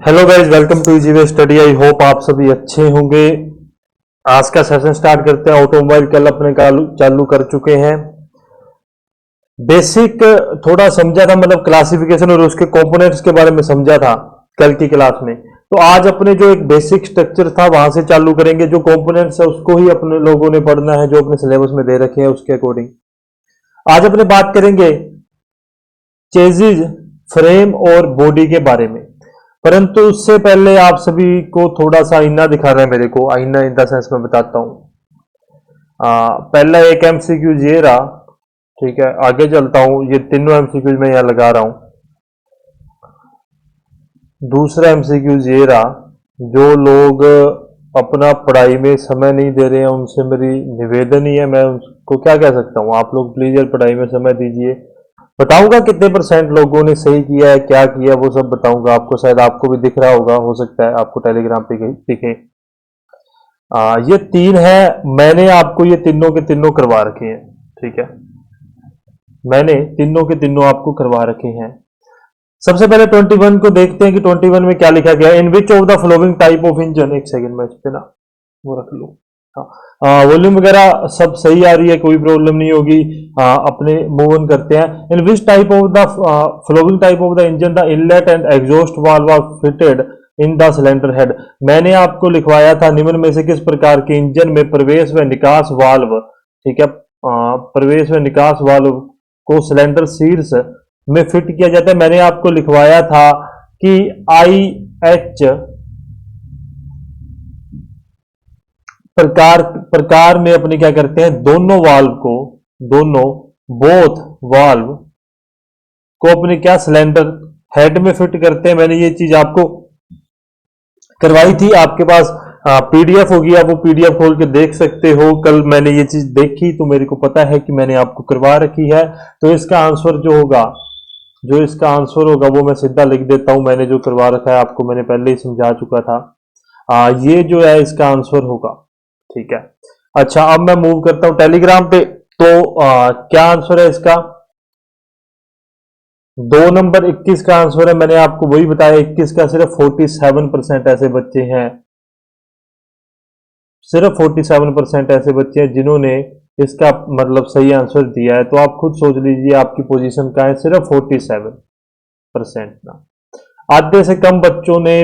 Hello guys, welcome to easy study. I hope आप सभी अच्छे होंगे। आज का सेशन स्टार्ट करते हैं। ऑटोमोबाइल कल अपने चालू कर चुके हैं। बेसिक थोड़ा समझा था, मतलब क्लासिफिकेशन और उसके कंपोनेंट्स के बारे में समझा था कल की क्लास में। तो आज अपने जो एक बेसिक स्ट्रक्चर था वहां से चालू करेंगे। जो कंपोनेंट्स है उसको ही अपने लोगों ने पढ़ना है, जो अपने सिलेबस में दे रखे हैं उसके अकॉर्डिंग। आज अपने बात करेंगे चेजिज, फ्रेम और बॉडी के बारे में। परंतु उससे पहले आप सभी को थोड़ा सा आईना दिखा रहा है मेरे को। आईना इन द सेंस में बताता हूं। पहला एक एमसीक्यू ये रहा, ठीक है। आगे चलता हूं, ये तीनों एमसीक्यू मैं यहां लगा रहा हूं। दूसरा एमसीक्यू ये रहा। जो लोग अपना पढ़ाई में समय नहीं दे रहे हैं उनसे मेरी निवेदन ही है, मैं उनको क्या कह सकता हूं, आप लोग प्लीज यार पढ़ाई में समय दीजिए। बताऊंगा कितने परसेंट लोगों ने सही किया है, क्या किया है, वो सब बताऊंगा आपको। शायद आपको भी दिख रहा होगा, हो सकता है आपको टेलीग्राम पे दिखे। ये तीन है, मैंने आपको ये तीनों के तीनों करवा रखे हैं, ठीक है। मैंने तीनों के तीनों आपको करवा रखे हैं। सबसे पहले 21 को देखते हैं कि 21 में क्या लिखा गया। In which of the following type of engine, एक सेकंड में इस पे ना वो रख लो। वॉल्यूम वगैरह सब सही आ रही है, कोई प्रॉब्लम नहीं होगी। अपने मूव ऑन करते हैं। In which type of the following type of the engine the inlet and exhaust valve are fitted in the cylinder head. मैंने आपको लिखवाया था निम्न में से किस प्रकार के इंजन में प्रवेश व निकास वाल्व, ठीक है, प्रवेश व निकास वाल्व को सिलेंडर शीर्ष में फिट किया जाता है। मैंने आपको लिखवाया था कि IH प्रकार में अपने क्या करते हैं, दोनों बोथ वाल्व को अपने क्या सिलेंडर हेड में फिट करते हैं। मैंने ये चीज आपको करवाई थी। आपके पास पीडीएफ होगी, आप वो पीडीएफ खोल के देख सकते हो। कल मैंने ये चीज देखी तो मेरे को पता है कि मैंने आपको करवा रखी है। तो इसका आंसर इसका आंसर होगा वो मैं सीधा लिख देता हूं। मैंने जो करवा रखा है आपको मैंने पहले ही समझा चुका था। ये जो है इसका आंसर होगा, ठीक है। अच्छा, अब मैं मूव करता हूं टेलीग्राम पे। तो क्या आंसर है इसका? 2 नंबर 21 का आंसर है। मैंने आपको वही बताया, 21 का सिर्फ 47% ऐसे बच्चे हैं, सिर्फ 47% ऐसे बच्चे हैं जिन्होंने इसका मतलब सही आंसर दिया है। तो आप खुद सोच लीजिए आपकी पोजीशन का है, सिर्फ 47% ना। आधे से कम बच्चों ने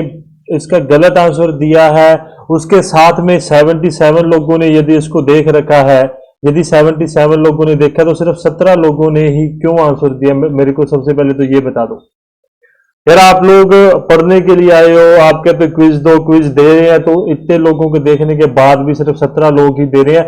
इसका गलत आंसर दिया है। उसके साथ में 77 लोगों ने यदि इसको देख रखा है, यदि 77 लोगों ने देखा तो सिर्फ 17 लोगों ने ही क्यों आंसर दिया, मेरे को सबसे पहले तो ये बता दो यार। आप लोग पढ़ने के लिए आए हो, आप कहते क्विज दो, क्विज दे रहे हैं, तो इतने लोगों को देखने के बाद भी सिर्फ 17 लोग ही दे रहे हैं।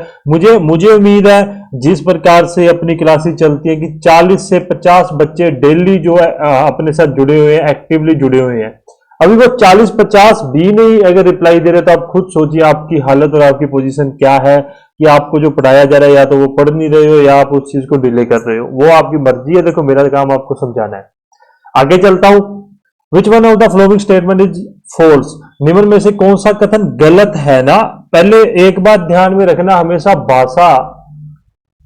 मुझे उम्मीद है जिस प्रकार से अपनी क्लासेस चलती है कि 40 से 50 बच्चे डेली जो है अपने साथ जुड़े हुए हैं, एक्टिवली जुड़े हुए हैं। अभी वो 40-50 भी नहीं अगर रिप्लाई दे रहे तो आप खुद सोचिए आपकी हालत और आपकी पोजीशन क्या है, कि आपको जो पढ़ाया जा रहा है या तो वो पढ़ नहीं रहे हो या आप उस चीज को डिले कर रहे हो। वो आपकी मर्जी है। देखो, मेरा काम आपको समझाना है। आगे चलता हूं। Which one of the following statement is false. निम्न में से कौन सा कथन गलत है ना। पहले एक बात ध्यान में रखना, हमेशा भाषा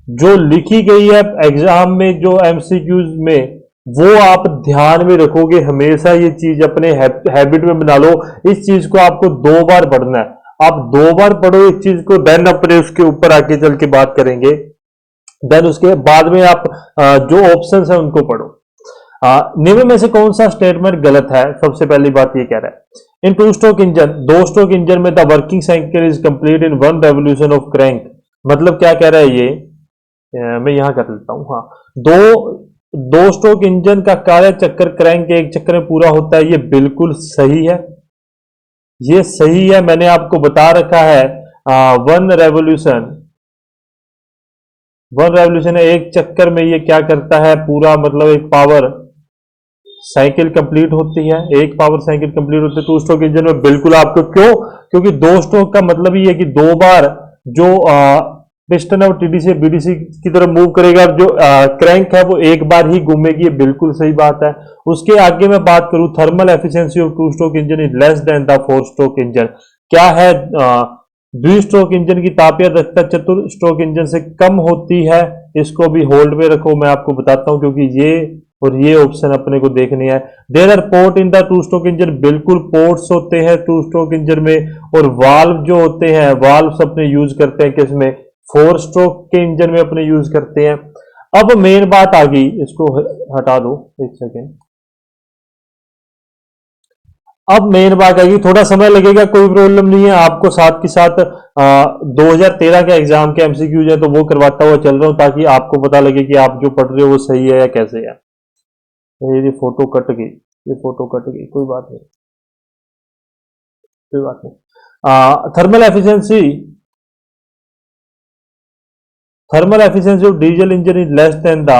जो लिखी गई है एग्जाम में, जो एमसीक्यूज में, वो आप ध्यान में रखोगे। हमेशा ये चीज अपने हैबिट में बना लो। इस चीज को आपको 2 बार पढ़ना है। आप 2 बार पढ़ो इस चीज को, देन अपने उसके ऊपर आगे चल के बात करेंगे। देन उसके बाद में आप जो ऑप्शंस है उनको पढ़ो। निम्न में से कौन सा स्टेटमेंट गलत है? सबसे पहली बात ये कह रहा है, इन 2 स्ट्रोक इंजन, 2 स्ट्रोक इंजन में the working cycle is complete in 1 revolution of crank. मतलब क्या कह रहा है ये, मैं यहां कर लेता हूं। हाँ, दो स्ट्रोक इंजन का कार्य चक्कर क्रैंक के एक चक्कर में पूरा होता है। ये बिल्कुल सही है, ये सही है। मैंने आपको बता रखा है 1 रेवोल्यूशन है, एक चक्कर में ये क्या करता है, पूरा मतलब एक पावर साइकिल कंप्लीट होती है, एक पावर साइकिल कंप्लीट होती है 2 स्ट्रोक इंजन में। बिल्कुल आपको क्यों, क्योंकि 2 स्ट्रोक का मतलब ही है कि 2 बार जो पिस्टन है वो टीडी से बीडीसी की तरफ मूव करेगा। जो क्रैंक है वो एक बार ही घूमेगी। ये बिल्कुल सही बात है। उसके आगे मैं बात करूं, thermal efficiency of 2 stroke engine is less than the 4 stroke engine. क्या है, द्वि स्ट्रोक इंजन की तापीय दक्षता चतुर स्ट्रोक इंजन से कम होती है। इसको भी होल्ड में रखो, मैं आपको बताता हूं, क्योंकि ये और ये ऑप्शन अपने को देखनी है। There are port in the two stroke engine, बिल्कुल पोर्ट्स होते हैं टू स्ट्रोक इंजन में, और वाल्व जो होते हैं वाल्व्स अपने यूज करते हैं किसमें, फोर स्ट्रोक के इंजन में अपने यूज करते हैं। अब मेन बात आ गई, इसको हटा दो एक सेकेंड। अब मेन बात आएगी, थोड़ा समय लगेगा, कोई प्रॉब्लम नहीं है, आपको साथ के साथ 2013 के एग्जाम के एमसीक्यूज है तो वो करवाता हुआ चल रहा हूं, ताकि आपको पता लगे कि आप जो पढ़ रहे हो वो सही है या कैसे है। ये फोटो कट गई, ये फोटो कट गई, कोई बात नहीं, कोई बात नहीं। Thermal efficiency of diesel engine is less than the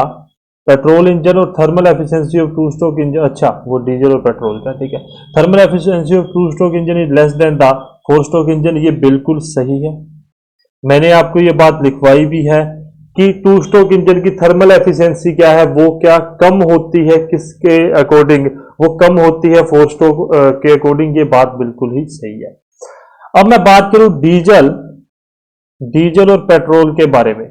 petrol engine, और thermal efficiency of two stroke engine, अच्छा वो डीजल और पेट्रोल का, ठीक है। Thermal efficiency of two stroke engine is less than the four stroke engine, ये बिल्कुल सही है। मैंने आपको ये बात लिखवाई भी है कि टू स्ट्रोक इंजन की थर्मल एफिशिएंसी क्या है, वो क्या कम होती है, किसके अकॉर्डिंग, वो कम होती है फोर स्ट्रोक के अकॉर्डिंग, ये बात बिल्कुल ही सही है। अब मैं बात करूं डीजल और पेट्रोल के बारे में।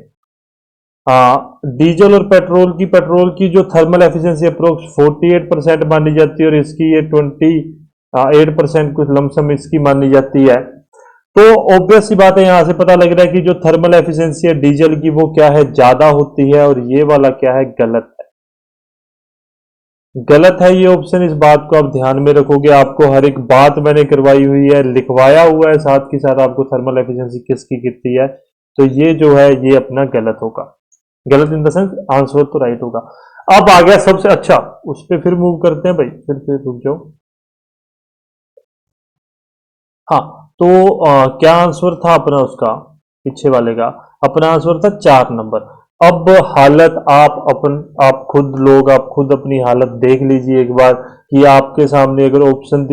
डीजल और पेट्रोल की जो थर्मल एफिशिएंसी अप्रोक्स 48% मानी जाती है, और इसकी ये 28% कुछ लमसम इसकी मानी जाती है। तो ऑब्वियस सी बात है, यहां से पता लग रहा है कि जो थर्मल एफिशिएंसी है डीजल की वो क्या है, ज्यादा होती है, और ये वाला क्या है, गलत है। गलत है ये ऑप्शन, इस बात को आप ध्यान में रखोगे। आपको हर एक बात मैंने करवाई हुई है, लिखवाया हुआ है, साथ के साथ आपको थर्मल एफिशिएंसी किसकी कितनी है, तो ये जो है ये अपना गलत होगा। गलत इन द सेंस आंसर तो राइट होगा। अब आ गया सबसे अच्छा, उस पर फिर मूव करते हैं भाई, फिर रुक जाओ। हाँ, तो क्या आंसर था अपना उसका, पीछे वाले का अपना आंसर था 4 नंबर। अब हालत आप खुद अपनी हालत देख लीजिए एक बार, कि आपके सामने अगर ऑप्शन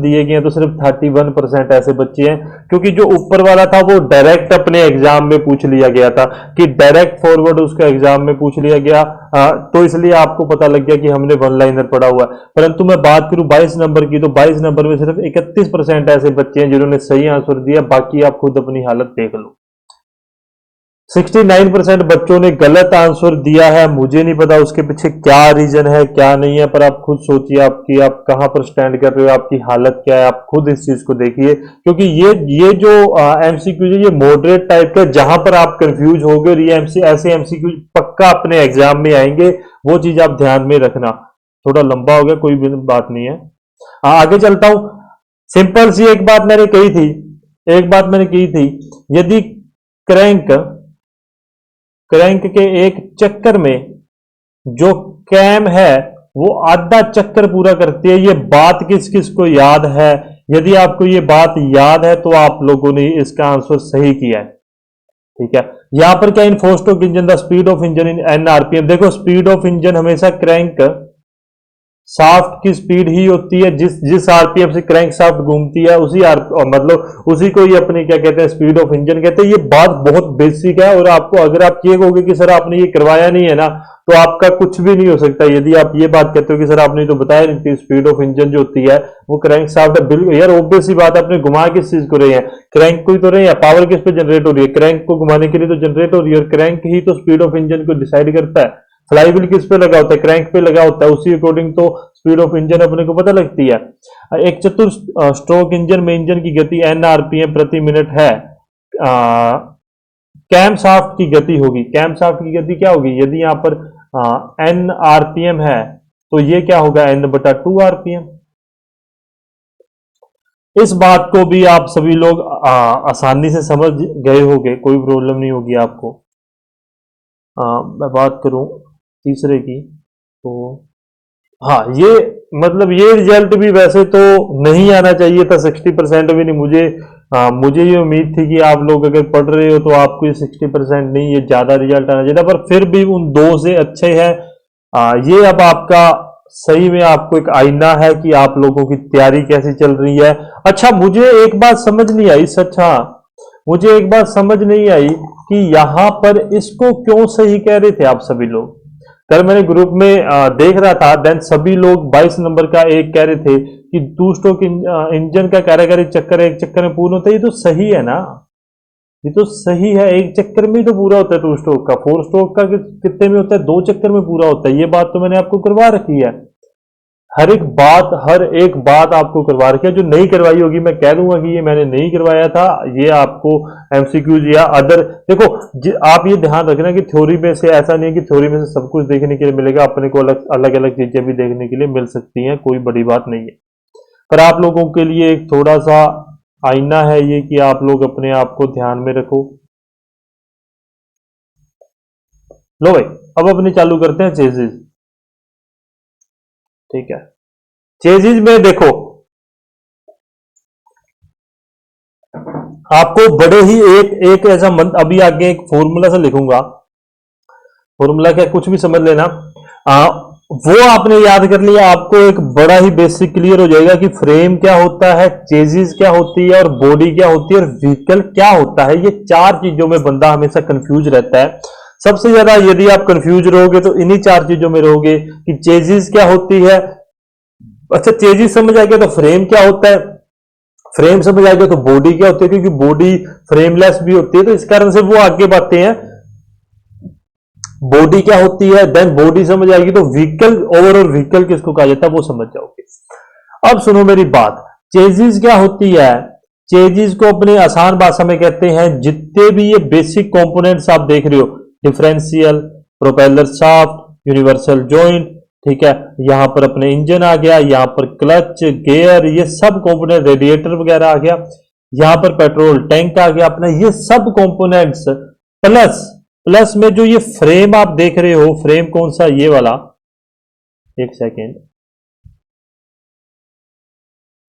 दिए गए हैं तो सिर्फ 31% ऐसे बच्चे हैं, क्योंकि जो ऊपर वाला था वो डायरेक्ट अपने एग्जाम में पूछ लिया गया था, कि डायरेक्ट फॉरवर्ड उसका एग्जाम में पूछ लिया गया, तो इसलिए आपको पता लग गया कि हमने वन लाइनर पढ़ा हुआ है। परंतु मैं बात करूं 22 नंबर की, तो 22 नंबर में सिर्फ 31% ऐसे बच्चे हैं जिन्होंने सही आंसर दिया, बाकी आप खुद अपनी हालत देख लो। 69% बच्चों ने गलत आंसर दिया है। मुझे नहीं पता उसके पीछे क्या रीजन है क्या नहीं है, पर आप खुद सोचिए आपकी आप कहां पर स्टैंड कर रहे हो, आपकी हालत क्या है, आप खुद इस चीज को देखिए, क्योंकि ये जो एमसीक्यू है ये मॉडरेट टाइप का, जहां पर आप कंफ्यूज होगे, और ये ऐसे एमसीक्यू पक्का अपने एग्जाम में आएंगे, वो चीज आप ध्यान में रखना। थोड़ा लंबा हो गया, कोई भी बात नहीं है। आगे चलता हूं। सिंपल सी एक बात मैंने कही थी, यदि क्रैंक के एक चक्कर में जो कैम है वो आधा चक्कर पूरा करती है, ये बात किस किस को याद है? यदि आपको ये बात याद है तो आप लोगों ने इसका आंसर सही किया है, ठीक है। यहां पर क्या, in four stroke engine the speed of engine in an RPM, देखो स्पीड ऑफ इंजन हमेशा क्रैंक शाफ्ट की स्पीड ही होती है, जिस आरपीएम से क्रैंक शाफ्ट घूमती है मतलब उसी को ही अपने क्या कहते हैं, स्पीड ऑफ इंजन कहते हैं। ये बात बहुत बेसिक है, और आपको अगर आप ये कहोगे कि सर आपने ये करवाया नहीं है ना, तो आपका कुछ भी नहीं हो सकता। यदि आप ये बात कहते हो कि सर आपने तो बताया नहीं कि स्पीड ऑफ इंजन जो होती है वो क्रैंक शाफ्ट है, बिल्कुल यार ऑब्वियस सी बात है, आपने घुमा किस चीज को रहे हैं, क्रैंक को ही तो रहे हैं, पावर किस पे जनरेट हो रही है, क्रैंक को घुमाने के लिए तो जनरेट हो रही है, और क्रैंक ही तो स्पीड ऑफ इंजन को डिसाइड करता है। फ्लाईव्हील किस पे लगा होता है, क्रैंक पे लगा होता है, उसी अकॉर्डिंग तो स्पीड ऑफ इंजन अपने को पता लगती है। एक चतुर स्ट्रोक इंजन में इंजन की गति n आरपीएम प्रति मिनट है, कैम शाफ्ट की गति होगी, कैम शाफ्ट की गति क्या होगी, यदि यहां पर n आरपीएम है तो ये क्या होगा, n/2 आरपीएम। इस बात को भी आप सभी लोग आसानी से समझ गए होंगे, कोई प्रॉब्लम नहीं होगी आपको। मैं बात करूं तीसरे की, तो हाँ ये मतलब ये रिजल्ट भी वैसे तो नहीं आना चाहिए था, 60% भी नहीं। मुझे ये उम्मीद थी कि आप लोग अगर पढ़ रहे हो तो आपको ये 60% नहीं, ये ज्यादा रिजल्ट आना चाहिए था, पर फिर भी उन 2 से अच्छे है। ये अब आपका सही में आपको एक आईना है कि आप लोगों की तैयारी कैसी चल रही है। अच्छा मुझे एक बात समझ नहीं आई, मुझे एक बात समझ नहीं आई कि यहां पर इसको क्यों सही कह रहे थे आप सभी लोग। कल मैंने ग्रुप में देख रहा था, देन सभी लोग 22 नंबर का एक कह रहे थे कि टू स्ट्रोक इंजन का कार्यकारी चक्कर एक चक्कर में पूर्ण होता है, ये तो सही है ना। ये तो सही है, एक चक्कर में ही तो पूरा होता है टू स्ट्रोक का। फोर स्ट्रोक का कितने में होता है? 2 चक्कर में पूरा होता है। ये बात तो मैंने आपको करवा रखी है, हर एक बात आपको करवा रखी है। जो नहीं करवाई होगी मैं कह दूंगा कि ये मैंने नहीं करवाया था, ये आपको एमसीक्यूज या अदर, देखो आप ये ध्यान रखना कि थ्योरी में से ऐसा नहीं है कि थ्योरी में से सब कुछ देखने के लिए मिलेगा, अपने को अलग अलग चीजें भी देखने के लिए मिल सकती हैं, कोई बड़ी बात नहीं है। पर आप लोगों के लिए एक थोड़ा सा आईना है ये कि आप लोग अपने आप को ध्यान में रखो। लो भाई, अब अपने चालू करते हैं चेजेस। ठीक है, चेजिज में देखो आपको बड़े ही एक एक ऐसा अभी आगे एक फॉर्मूला से लिखूंगा, फॉर्मूला क्या कुछ भी समझ लेना। वो आपने याद कर लिया, आपको एक बड़ा ही बेसिक क्लियर हो जाएगा कि फ्रेम क्या होता है, चेजिस क्या होती है, और बॉडी क्या होती है, और व्हीकल क्या होता है। ये 4 चीजों में बंदा हमेशा कंफ्यूज रहता है। सबसे ज्यादा यदि आप कंफ्यूज रहोगे तो इन्हीं 4 चीजों में रहोगे कि चेजिस क्या होती है। अच्छा, चेजिस समझ आ गया तो फ्रेम क्या होता है, फ्रेम समझ आ गया तो बॉडी क्या होती है, क्योंकि बॉडी फ्रेमलेस भी होती है, तो इस कारण से वो आगे बातें हैं। बॉडी क्या होती है, देन बॉडी समझ आएगी तो व्हीकल, ओवरऑल व्हीकल किसको कहा जाता है वो समझ जाओगे। अब सुनो मेरी बात, चेजिस क्या होती है? चेजिस को अपनी आसान भाषा में कहते हैं जितने भी ये बेसिक कंपोनेंट्स आप देख रहे हो, differential, propeller shaft, universal joint, ठीक है, यहां पर अपने इंजन आ गया, यहां पर क्लच, गियर, ये सब कंपोनेंट, रेडिएटर वगैरह आ गया, यहां पर पेट्रोल टैंक आ गया अपना, ये सब कंपोनेंट्स प्लस प्लस में जो ये फ्रेम आप देख रहे हो, फ्रेम कौन सा? ये वाला, एक सेकेंड,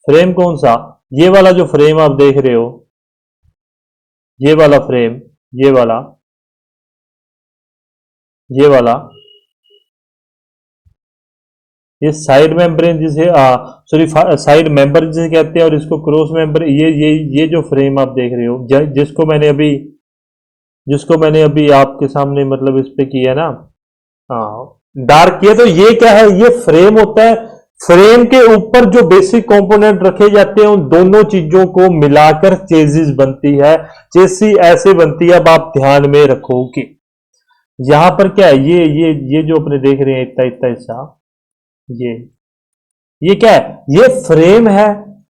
फ्रेम कौन सा? ये वाला जो फ्रेम आप देख रहे हो, ये वाला फ्रेम, ये वाला, ये वाला, ये साइड मेम्ब्रेन जिसे सॉरी साइड मेंबर जिसे कहते हैं, और इसको क्रॉस मेंबर, ये जो फ्रेम आप देख रहे हो, जिसको मैंने अभी आपके सामने मतलब इस पे किया ना, हाँ डार्क किया, तो ये क्या है? ये फ्रेम होता है। फ्रेम के ऊपर जो बेसिक कंपोनेंट रखे जाते हैं उन दोनों चीजों को मिलाकर चेसिस बनती है। चेसी ऐसे बनती है, अब आप ध्यान में रखो कि यहां पर क्या है, ये जो अपने देख रहे हैं इतना इतना हिस्सा, ये ये क्या है? ये फ्रेम है।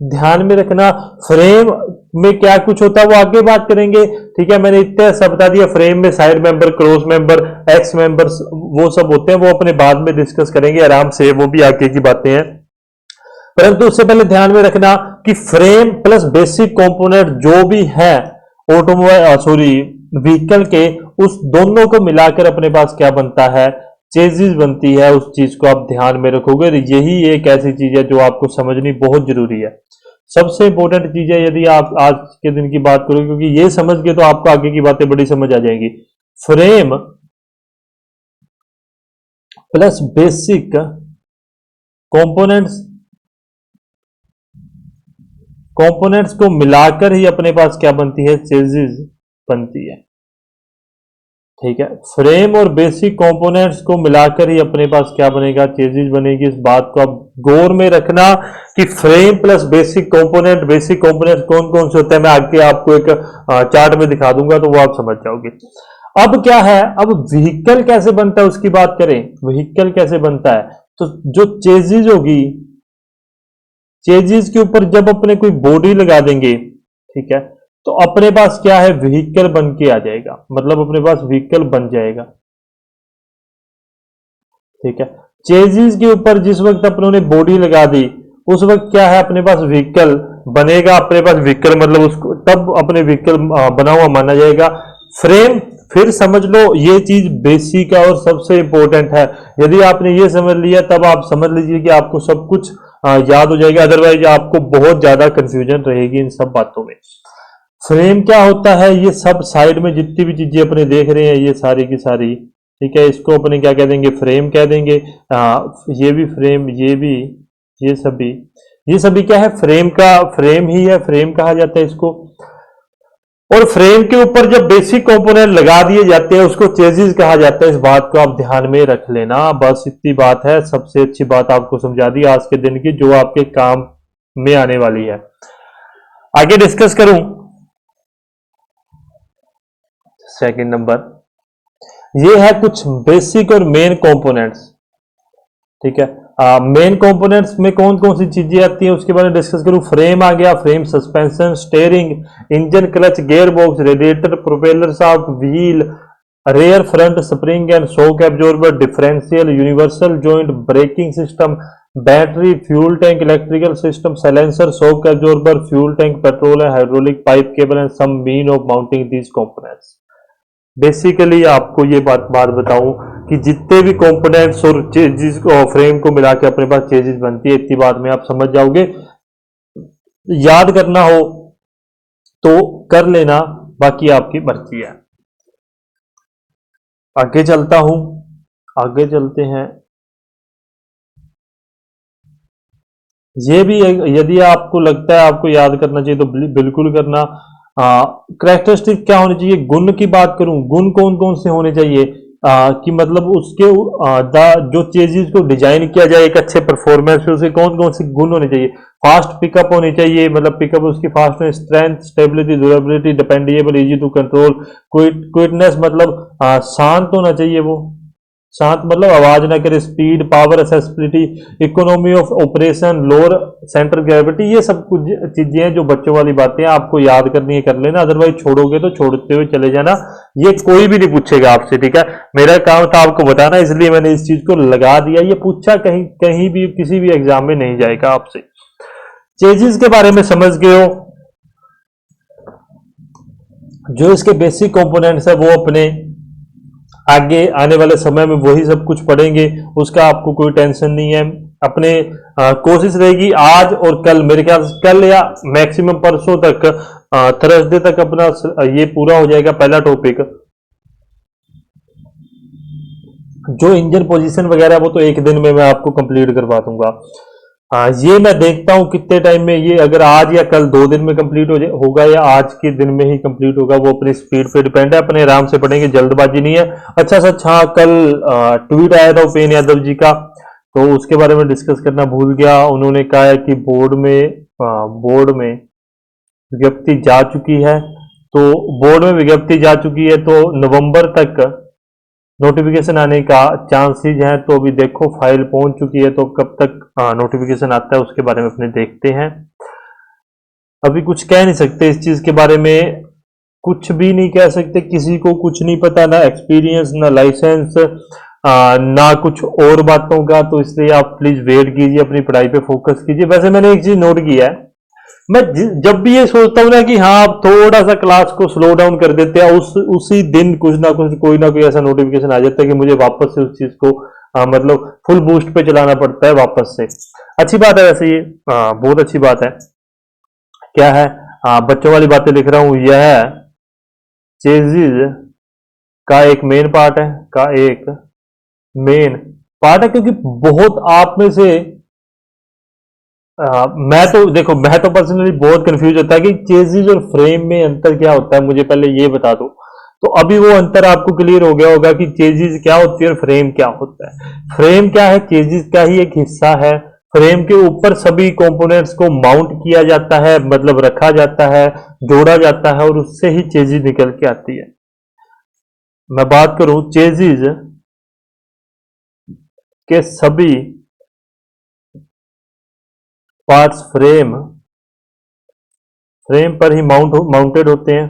ध्यान में रखना, फ्रेम में क्या कुछ होता है वो आगे बात करेंगे। ठीक है, मैंने इतना सब बता दिया। फ्रेम में side member, cross member, x member, वो सब होते हैं, वो अपने बाद में डिस्कस करेंगे आराम से, वो भी आगे की बातें हैं। परंतु उससे पहले ध्यान में रखना कि फ्रेम प्लस बेसिक कंपोनेंट जो भी है ऑटोमोबाइल सॉरी व्हीकल के, उस दोनों को मिलाकर अपने पास क्या बनता है? चेजिस बनती है। उस चीज को आप ध्यान में रखोगे, यही एक ऐसी चीज है जो आपको समझनी बहुत जरूरी है। सबसे इंपॉर्टेंट चीज है यदि आप आज के दिन की बात करोगे, क्योंकि ये समझ के तो आपको आगे की बातें बड़ी समझ आ जाएंगी। Frame plus basic components, components को मिलाकर ही अपने पास क्या बनती है? चेजिस बनती है। ठीक है, फ्रेम और बेसिक कंपोनेंट्स को मिलाकर ही अपने पास क्या बनेगा? चेजिस बनेगी। इस बात को आप गौर में रखना कि फ्रेम प्लस बेसिक कंपोनेंट्स कौन कौन से होते हैं, मैं आगे आपको एक चार्ट में दिखा दूंगा तो वो आप समझ जाओगे। अब क्या है, अब व्हीकल कैसे बनता है उसकी बात करें। व्हीकल कैसे बनता है, तो जो चेजिस होगी, चेजिस के ऊपर जब अपने कोई बॉडी लगा देंगे, ठीक है, तो अपने पास क्या है? व्हीकल बन के आ जाएगा, मतलब अपने पास व्हीकल बन जाएगा। ठीक है, चेजिस के ऊपर जिस वक्त अपनों ने बॉडी लगा दी, उस वक्त क्या है? अपने पास व्हीकल बनेगा। अपने पास व्हीकल मतलब उसको तब अपने व्हीकल बना हुआ माना जाएगा। फ्रेम, फिर समझ लो ये चीज बेसिक है और सबसे इंपॉर्टेंट है। यदि आपने ये समझ लिया तब आप समझ लीजिए कि आपको सब कुछ याद हो जाएगा, अदरवाइज आपको बहुत ज्यादा कंफ्यूजन रहेगी इन सब बातों में। फ्रेम क्या होता है? ये सब साइड में जितनी भी चीजें अपने देख रहे हैं ये सारी की सारी, ठीक है, इसको अपने क्या कह देंगे? फ्रेम कह देंगे। ये भी फ्रेम, ये भी, ये सभी क्या है? फ्रेम का, फ्रेम ही है, फ्रेम कहा जाता है इसको। और फ्रेम के ऊपर जब बेसिक कंपोनेंट लगा दिए जाते हैं उसको चेजिस कहा जाता है। इस बात को आप ध्यान में रख लेना, बस इतनी बात है। सबसे अच्छी बात आपको समझा दी आज के दिन की, जो आपके काम में आने वाली है। आगे डिस्कस करूं, सेकंड नंबर, ये है कुछ बेसिक और मेन कंपोनेंट्स। ठीक है, मेन कंपोनेंट्स में कौन कौन सी चीजें आती हैं उसके बारे में डिस्कस करूं। फ्रेम आ गया, frame, suspension, steering, engine, clutch, gear box, radiator, propeller shaft, wheel, rear front spring and shock absorber, differential, universal joint, braking system, battery, fuel tank, electrical system, silencer, shock absorber, fuel tank, petrol and hydraulic pipe, cable and some mean of mounting these components. Basically आपको ये बात बताऊं कि जितने भी components और chassis frame को मिला के अपने पास चेजिस बनती है, इतनी बात में आप समझ जाओगे। याद करना हो तो कर लेना, बाकी आपकी मर्जी है। आगे चलता हूं, आगे चलते हैं। ये भी यदि आपको लगता है आपको याद करना चाहिए तो बिल्कुल करना। कैरेक्टरिस्टिक क्या होनी चाहिए, गुण की बात करूं, गुण कौन कौन से होने चाहिए, कि मतलब उसके जो चीज को डिजाइन किया जाए एक अच्छे परफॉर्मेंस में, उसके कौन कौन से गुण होने चाहिए। फास्ट पिकअप होनी चाहिए, मतलब पिकअप उसकी फास्ट में, strength, stability, durability, dependable, easy to control, quickness, मतलब शांत होना चाहिए वो, शांत मतलब आवाज ना करे, speed, power, accessibility, economy of operation, lower centre gravity, ये सब कुछ चीजें हैं जो बच्चों वाली बातें हैं, आपको याद करनी है कर लेना, अदरवाइज छोड़ोगे तो छोड़ते हुए चले जाना, ये कोई भी नहीं पूछेगा आपसे। ठीक है, मेरा काम था आपको बताना, इसलिए मैंने इस चीज को लगा दिया, ये पूछा कहीं कहीं भी किसी भी एग्जाम में नहीं जाएगा आपसे। चेजिस के बारे में समझ गए हो, जो इसके बेसिक कंपोनेंट्स है वो अपने आगे आने वाले समय में वही सब कुछ पढ़ेंगे, उसका आपको कोई टेंशन नहीं है। अपने कोशिश रहेगी आज और कल, मेरे ख्याल से कल या मैक्सिमम परसों तक, थर्सडे तक अपना ये पूरा हो जाएगा पहला टॉपिक। जो इंजन पोजीशन वगैरह वो तो एक दिन में मैं आपको कंप्लीट करवा दूंगा। ये मैं देखता हूँ कितने टाइम में, ये अगर आज या कल 2 दिन में कंप्लीट होगा या आज के दिन में ही कंप्लीट होगा, वो अपनी स्पीड पे डिपेंड है, अपने आराम से पढ़ेंगे, जल्दबाजी नहीं है। अच्छा सच, हाँ, कल ट्वीट आया था उपेंद्र यादव जी का, तो उसके बारे में डिस्कस करना भूल गया। उन्होंने कहा है कि बोर्ड में विज्ञप्ति जा चुकी है, तो बोर्ड में विज्ञप्ति जा चुकी है तो नवंबर तक नोटिफिकेशन आने का चांसेस हैं। तो अभी देखो फाइल पहुंच चुकी है, तो कब तक नोटिफिकेशन आता है उसके बारे में अपने देखते हैं। अभी कुछ कह नहीं सकते इस चीज के बारे में, कुछ भी नहीं कह सकते, किसी को कुछ नहीं पता, ना एक्सपीरियंस, ना लाइसेंस, ना कुछ और बातों का, तो इसलिए आप प्लीज वेट कीजिए, अपनी पढ़ाई पे फोकस कीजिए। वैसे मैंने एक चीज नोट किया है, मैं जब भी ये सोचता हूँ ना कि हाँ आप थोड़ा सा क्लास को स्लो डाउन कर देते हैं, उसी दिन कुछ ना कुछ कोई ना कोई ऐसा नोटिफिकेशन आ जाता है कि मुझे वापस से उस चीज को मतलब फुल बूस्ट पे चलाना पड़ता है वापस से। अच्छी बात है वैसे ये, बहुत अच्छी बात है। क्या है, बच्चों वाली बातें लिख रहा हूँ, यह चेजिज का एक मेन पार्ट है, का एक मेन पार्ट है, क्योंकि बहुत आप में से मैं तो पर्सनली बहुत कंफ्यूज होता है कि चेजिस और फ्रेम में अंतर क्या होता है, मुझे पहले ये बता दो। तो अभी वो अंतर आपको क्लियर हो गया होगा कि चेजिस क्या होती है और फ्रेम क्या होता है। फ्रेम क्या है, चेजिस का ही एक हिस्सा है। फ्रेम के ऊपर सभी कंपोनेंट्स को माउंट किया जाता है, मतलब रखा जाता है, जोड़ा जाता है, और उससे ही चेजिस निकल के आती है। मैं बात करूं चेजिस के सभी पार्ट्स फ्रेम पर ही माउंटेड होते हैं।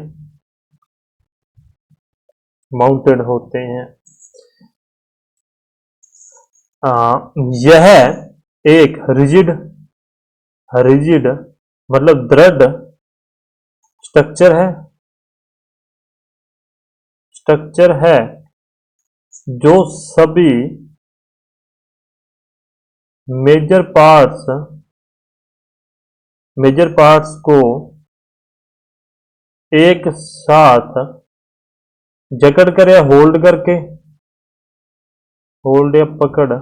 यह एक रिजिड मतलब दृढ़ स्ट्रक्चर है जो सभी मेजर पार्ट्स को एक साथ जकड़ कर या होल्ड या पकड़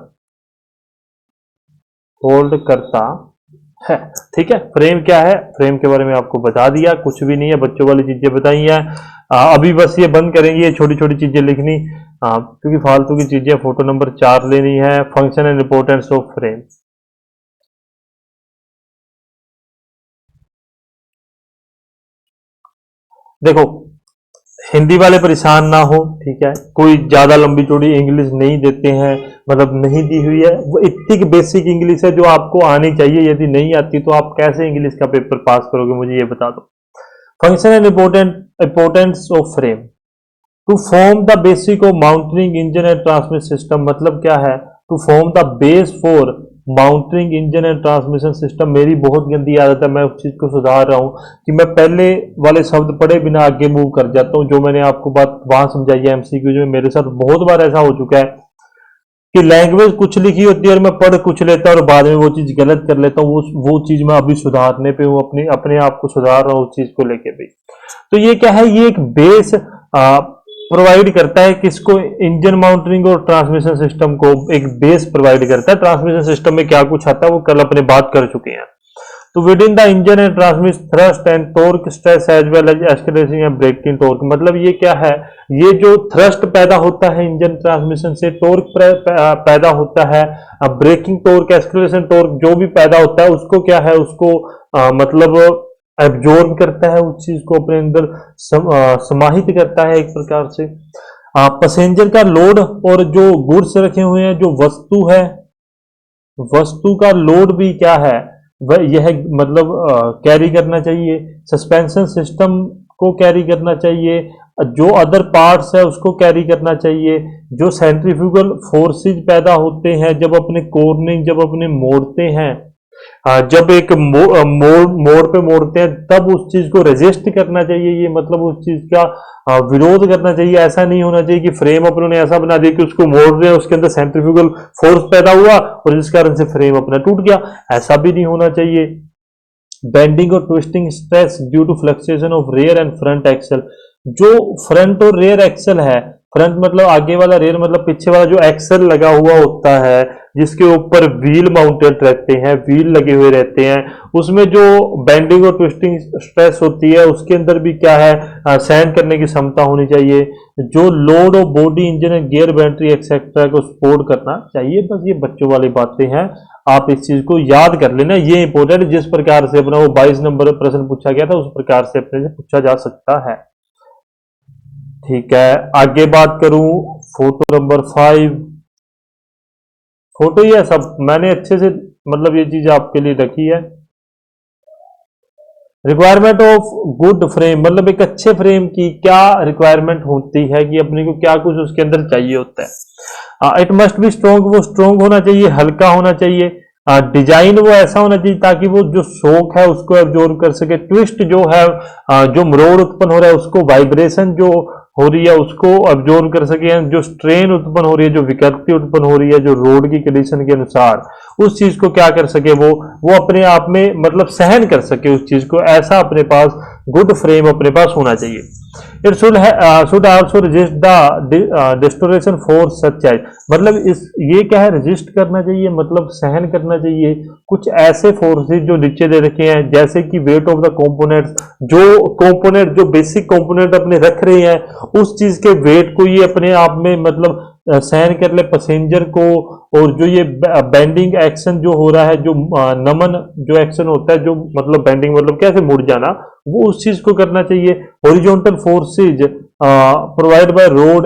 होल्ड करता है। ठीक है, फ्रेम क्या है, फ्रेम के बारे में आपको बता दिया, कुछ भी नहीं है, बच्चों वाली चीजें बताई हैं। अभी बस ये बंद करेंगे, ये छोटी छोटी चीजें लिखनी, क्योंकि फालतू की चीजें। फोटो नंबर 4 लेनी है, function and importance of frame. देखो हिंदी वाले परेशान ना हो, ठीक है, कोई ज्यादा लंबी चौड़ी इंग्लिश नहीं देते हैं, मतलब नहीं दी हुई है, वो इतनी बेसिक इंग्लिश है जो आपको आनी चाहिए। यदि नहीं आती तो आप कैसे इंग्लिश का पेपर पास करोगे, मुझे ये बता दो। Function and importance of frame to form the basic of mounting engine and transmission system, मतलब क्या है, to form the base for mounting engine and transmission system. मेरी बहुत गंदी आदत है, मैं उस चीज को सुधार रहा हूं कि मैं पहले वाले शब्द पढ़े बिना आगे मूव कर जाता हूं। जो मैंने आपको बात वहां समझाई है एमसीक्यू में, मेरे साथ बहुत बार ऐसा हो चुका है कि लैंग्वेज कुछ लिखी होती है और मैं पढ़ कुछ लेता हूँ और बाद में वो चीज गलत कर लेता हूँ। वो चीज मैं अभी सुधारने पे हूँ, अपने आप को सुधार रहा हूँ उस चीज को लेके भी। तो ये क्या है, ये एक बेस प्रोवाइड करता है किसको, इंजन माउंटिंग और ट्रांसमिशन सिस्टम को एक बेस प्रोवाइड करता है। ट्रांसमिशन सिस्टम में क्या कुछ आता है वो कल अपने बात कर चुके हैं। तो within the engine and transmission thrust and torque stress as well as acceleration and braking torque, मतलब ये क्या है, ये जो थ्रस्ट पैदा होता है इंजन ट्रांसमिशन से, टॉर्क पैदा होता है, ब्रेकिंग टॉर्क, एक्सेलरेशन टॉर्क जो भी पैदा होता है उसको क्या है, उसको मतलब एब्जॉर्ब करता है, उस चीज को अपने अंदर समाहित करता है एक प्रकार से। पैसेंजर का लोड और जो गुड्स रखे हुए हैं, जो वस्तु है, वस्तु का लोड भी क्या है, वह यह मतलब कैरी करना चाहिए। सस्पेंशन सिस्टम को कैरी करना चाहिए, जो अदर पार्ट्स है उसको कैरी करना चाहिए। जो सेंट्रीफ्यूगल फोर्सेज पैदा होते हैं जब अपने कोर्निंग, जब अपने मोड़ते हैं, जब एक मोड़ पे मोड़ते हैं तब उस चीज को रेजिस्ट करना चाहिए। ये मतलब उस चीज का विरोध करना चाहिए। ऐसा नहीं होना चाहिए कि फ्रेम अपनों ने ऐसा बना दिया कि उसको मोड़ रहे हैं, उसके अंदर सेंट्रीफ्यूगल फोर्स पैदा हुआ और जिस कारण से फ्रेम अपना टूट गया, ऐसा भी नहीं होना चाहिए। बेंडिंग और twisting stress due to fluctuation of rear and front axle, जो फ्रंट और रेयर एक्सल है, फ्रंट मतलब आगे वाला, रेयर मतलब पीछे वाला, जो एक्सल लगा हुआ होता है जिसके ऊपर व्हील माउंटेड रहते हैं, व्हील लगे हुए रहते हैं, उसमें जो बेंडिंग और ट्विस्टिंग स्ट्रेस होती है उसके अंदर भी क्या है, सहन करने की क्षमता होनी चाहिए। जो load of body, engine and gear, battery etcetera को सपोर्ट करना चाहिए। बस ये बच्चों वाली बातें हैं, आप इस चीज को याद कर लेना, ये इंपॉर्टेंट। जिस प्रकार से अपना वो 22 नंबर प्रश्न पूछा गया था उस प्रकार से अपने से पूछा जा सकता है। ठीक है, आगे बात करूं, फोटो नंबर 5। फोटो ही है सब, मैंने अच्छे से मतलब ये चीज आपके लिए रखी है। रिक्वायरमेंट ऑफ गुड फ्रेम, मतलब एक अच्छे फ्रेम की क्या रिक्वायरमेंट होती है, कि अपने को क्या कुछ उसके अंदर चाहिए होता है। इट मस्ट बी स्ट्रॉन्ग, वो स्ट्रॉन्ग होना चाहिए, हल्का होना चाहिए। डिजाइन वो ऐसा होना चाहिए ताकि वो जो शॉक है उसको एब्जॉर्ब कर सके। ट्विस्ट जो है, जो मरोड़ उत्पन्न हो रहा है उसको, वाइब्रेशन जो हो रही है उसको अब्जॉर्व कर सके। जो स्ट्रेन उत्पन्न हो रही है, जो विकृति उत्पन्न हो रही है, जो रोड की कंडीशन के अनुसार, उस चीज को क्या कर सके, वो अपने आप में मतलब सहन कर सके उस चीज को। ऐसा अपने पास गुड फ्रेम अपने पास होना चाहिए। It should also resist the distortion force such as, मतलब इस ये क्या है, रेजिस्ट करना चाहिए, मतलब सहन करना चाहिए कुछ ऐसे फोर्सेज जो नीचे दे रखे हैं, जैसे कि वेट ऑफ द कंपोनेंट्स, जो कंपोनेंट, जो बेसिक कंपोनेंट अपने रख रहे हैं उस चीज के वेट को ये अपने आप में मतलब सहन कर ले पैसेंजर को। और जो ये बेंडिंग एक्शन जो हो रहा है, जो नमन जो एक्शन होता है, जो मतलब बेंडिंग मतलब कैसे मुड़ जाना, वो उस चीज को करना चाहिए। Horizontal forces provide by road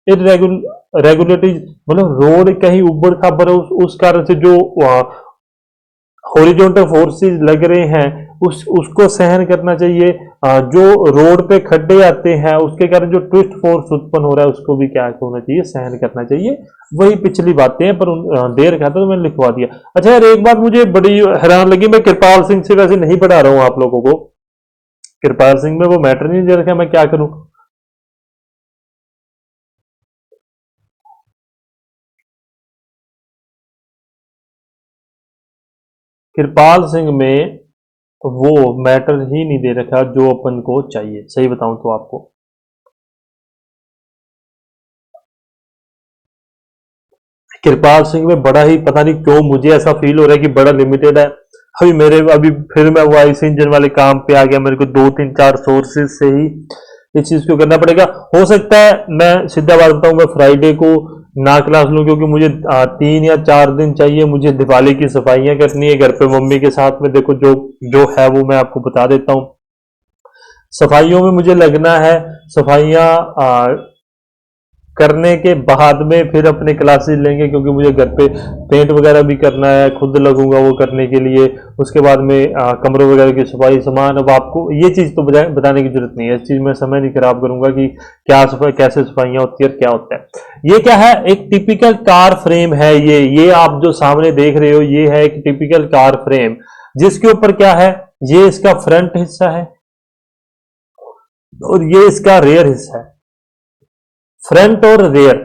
irregularities, मतलब रोड कहीं उबड़ खाबड़ है, उस कारण से जो हॉरिजॉन्टल फोर्सेस लग रहे हैं उसको सहन करना चाहिए। जो रोड पे खड्डे आते हैं उसके कारण जो ट्विस्ट फोर्स उत्पन्न हो रहा है उसको भी क्या होना चाहिए, सहन करना चाहिए। वही पिछली बातें हैं, पर देर खाता तो मैंने लिखवा दिया। अच्छा यार, एक बात मुझे बड़ी हैरान लगी, मैं कृपाल सिंह से वैसे नहीं पढ़ा रहा हूं आप लोगों को, कृपाल सिंह में वो मैटर नहीं दे रखा, मैं क्या करूं। कृपाल सिंह में वो मैटर ही नहीं दे रखा जो अपन को चाहिए, सही बताऊं तो आपको। कृपाल सिंह में बड़ा ही पता नहीं क्यों मुझे ऐसा फील हो रहा है कि बड़ा लिमिटेड है। अभी फिर मैं वो आईसी इंजन वाले काम पे आ गया, मेरे को 2-3-4 सोर्सेज से ही इस चीज को करना पड़ेगा। हो सकता है मैं सीधा बात बताऊं, मैं फ्राइडे को ना क्लास लूं, क्योंकि मुझे 3 या 4 दिन चाहिए। मुझे दिवाली की सफाइयां करनी है घर पे मम्मी के साथ में। देखो जो जो है वो मैं आपको बता देता हूँ। सफाइयों में मुझे लगना है सफाइयाँ करने के बाद में फिर अपने क्लासेस लेंगे, क्योंकि मुझे घर पे पेंट वगैरह भी करना है, खुद लगूंगा वो करने के लिए। उसके बाद में कमरों वगैरह की सफाई सामान। अब आपको ये चीज़ तो बताने की जरूरत नहीं है, इस चीज़ में समय नहीं खराब करूंगा कि क्या सफाई, कैसे सफाइयाँ होती है और क्या होता है। ये क्या है, एक टिपिकल कार फ्रेम है। ये आप जो सामने देख रहे हो ये है एक टिपिकल कार फ्रेम, जिसके ऊपर क्या है, ये इसका फ्रंट हिस्सा है और ये इसका रेयर हिस्सा है, फ्रंट और रेयर।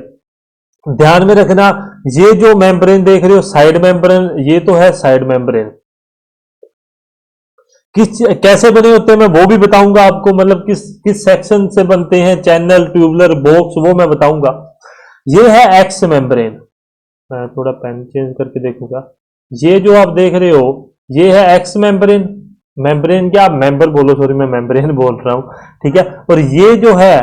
ध्यान में रखना, ये जो मेम्ब्रेन देख रहे हो साइड मेम्ब्रेन, ये तो है साइड मेम्ब्रेन। किस कैसे बने होते हैं मैं वो भी बताऊंगा आपको, मतलब किस किस सेक्शन से बनते हैं, चैनल, ट्यूबुलर, बॉक्स, वो मैं बताऊंगा। ये है एक्स मेम्ब्रेन। मैं थोड़ा पेन चेंज करके देखूंगा। ये जो आप देख रहे हो ये है एक्स मेम्ब्रेन। मेम्ब्रेन क्या, आप मेंबर बोलो, सॉरी मैं मेम्ब्रेन बोल रहा हूं, ठीक है। और ये जो है,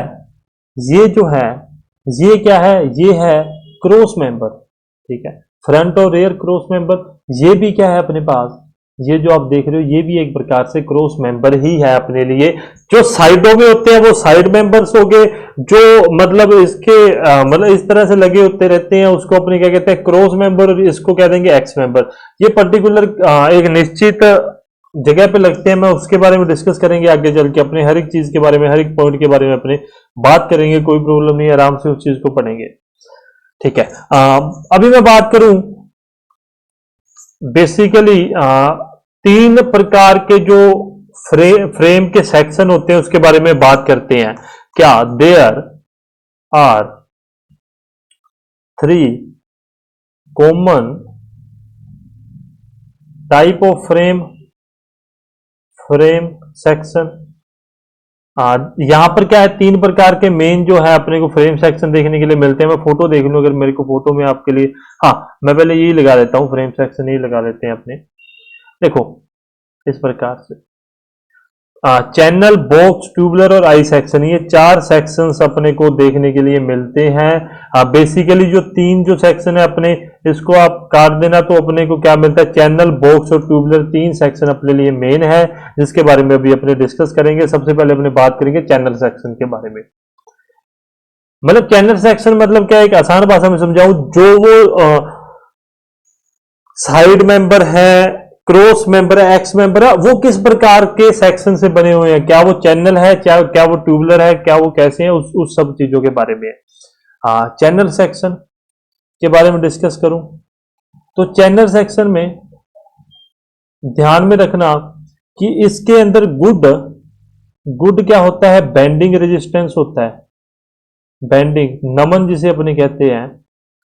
ये जो है, ये क्या है, ये है क्रॉस मेंबर, ठीक है। फ्रंट और रेयर क्रॉस मेंबर। ये भी क्या है अपने पास, ये जो आप देख रहे हो ये भी एक प्रकार से क्रॉस मेंबर ही है अपने लिए। जो साइडों में होते हैं वो साइड मेंबर्स हो गए, जो मतलब इसके मतलब इस तरह से लगे होते रहते हैं उसको अपने क्या कहते हैं, क्रॉस मेंबर, और इसको कह देंगे एक्स मेंबर। ये पर्टिकुलर एक निश्चित जगह पे लगते हैं, मैं उसके बारे में डिस्कस करेंगे आगे चल के, अपने हर एक चीज के बारे में, हर एक पॉइंट के बारे में अपने बात करेंगे, कोई प्रॉब्लम नहीं है, आराम से उस चीज को पढ़ेंगे, ठीक है। अभी मैं बात करूं बेसिकली तीन प्रकार के जो फ्रेम के सेक्शन होते हैं उसके बारे में बात करते हैं। क्या, there are 3 common type of frame section. यहां पर क्या है, तीन प्रकार के मेन जो है अपने को फ्रेम सेक्शन देखने के लिए मिलते हैं। मैं फोटो देख लूं अगर मेरे को फोटो में आपके लिए, हाँ मैं पहले यही लगा देता हूं, फ्रेम सेक्शन यही लगा लेते हैं अपने। देखो इस प्रकार से चैनल, बॉक्स, ट्यूबुलर और आई सेक्शन, ये चार सेक्शंस अपने को देखने के लिए मिलते हैं। बेसिकली जो तीन जो सेक्शन है अपने, इसको आप काट देना तो अपने को क्या मिलता है, चैनल, बॉक्स और ट्यूबुलर, तीन सेक्शन अपने लिए मेन है, जिसके बारे में अभी अपने डिस्कस करेंगे। सबसे पहले अपने बात करेंगे चैनल सेक्शन के बारे में। मतलब चैनल सेक्शन मतलब क्या है, एक आसान भाषा में समझाऊं, जो वो साइड मेंबर है, क्रॉस मेंबर है, एक्स मेंबर है, वो किस प्रकार के सेक्शन से बने हुए हैं, क्या वो चैनल है, क्या वो ट्यूबुलर है, क्या वो कैसे है, उस सब चीजों के बारे में। हाँ, चैनल सेक्शन के बारे में डिस्कस करूं तो चैनल सेक्शन में ध्यान में रखना कि इसके अंदर गुड गुड क्या होता है, बेंडिंग रेजिस्टेंस होता है। बेंडिंग, नमन जिसे अपने कहते हैं,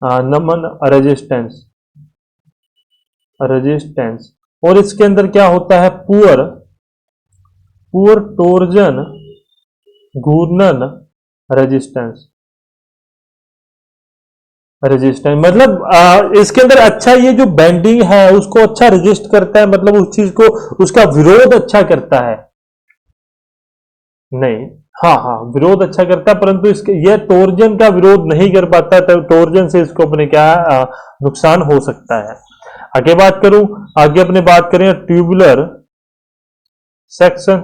नमन रेजिस्टेंस, रेजिस्टेंस। और इसके अंदर क्या होता है, पुअर पुअर टोर्जन घूर्णन रेजिस्टेंस। रेजिस्टेंस मतलब इसके अंदर अच्छा, ये जो बेंडिंग है उसको अच्छा रेजिस्ट करता है, मतलब उस चीज को, उसका विरोध अच्छा करता है, नहीं, हाँ हाँ विरोध अच्छा करता है, परंतु इसके ये टोर्जन का विरोध नहीं कर पाता, तो टोर्जन से इसको अपने क्या नुकसान हो सकता है। आगे बात करूं, आगे अपने बात करें ट्यूबुलर सेक्शन।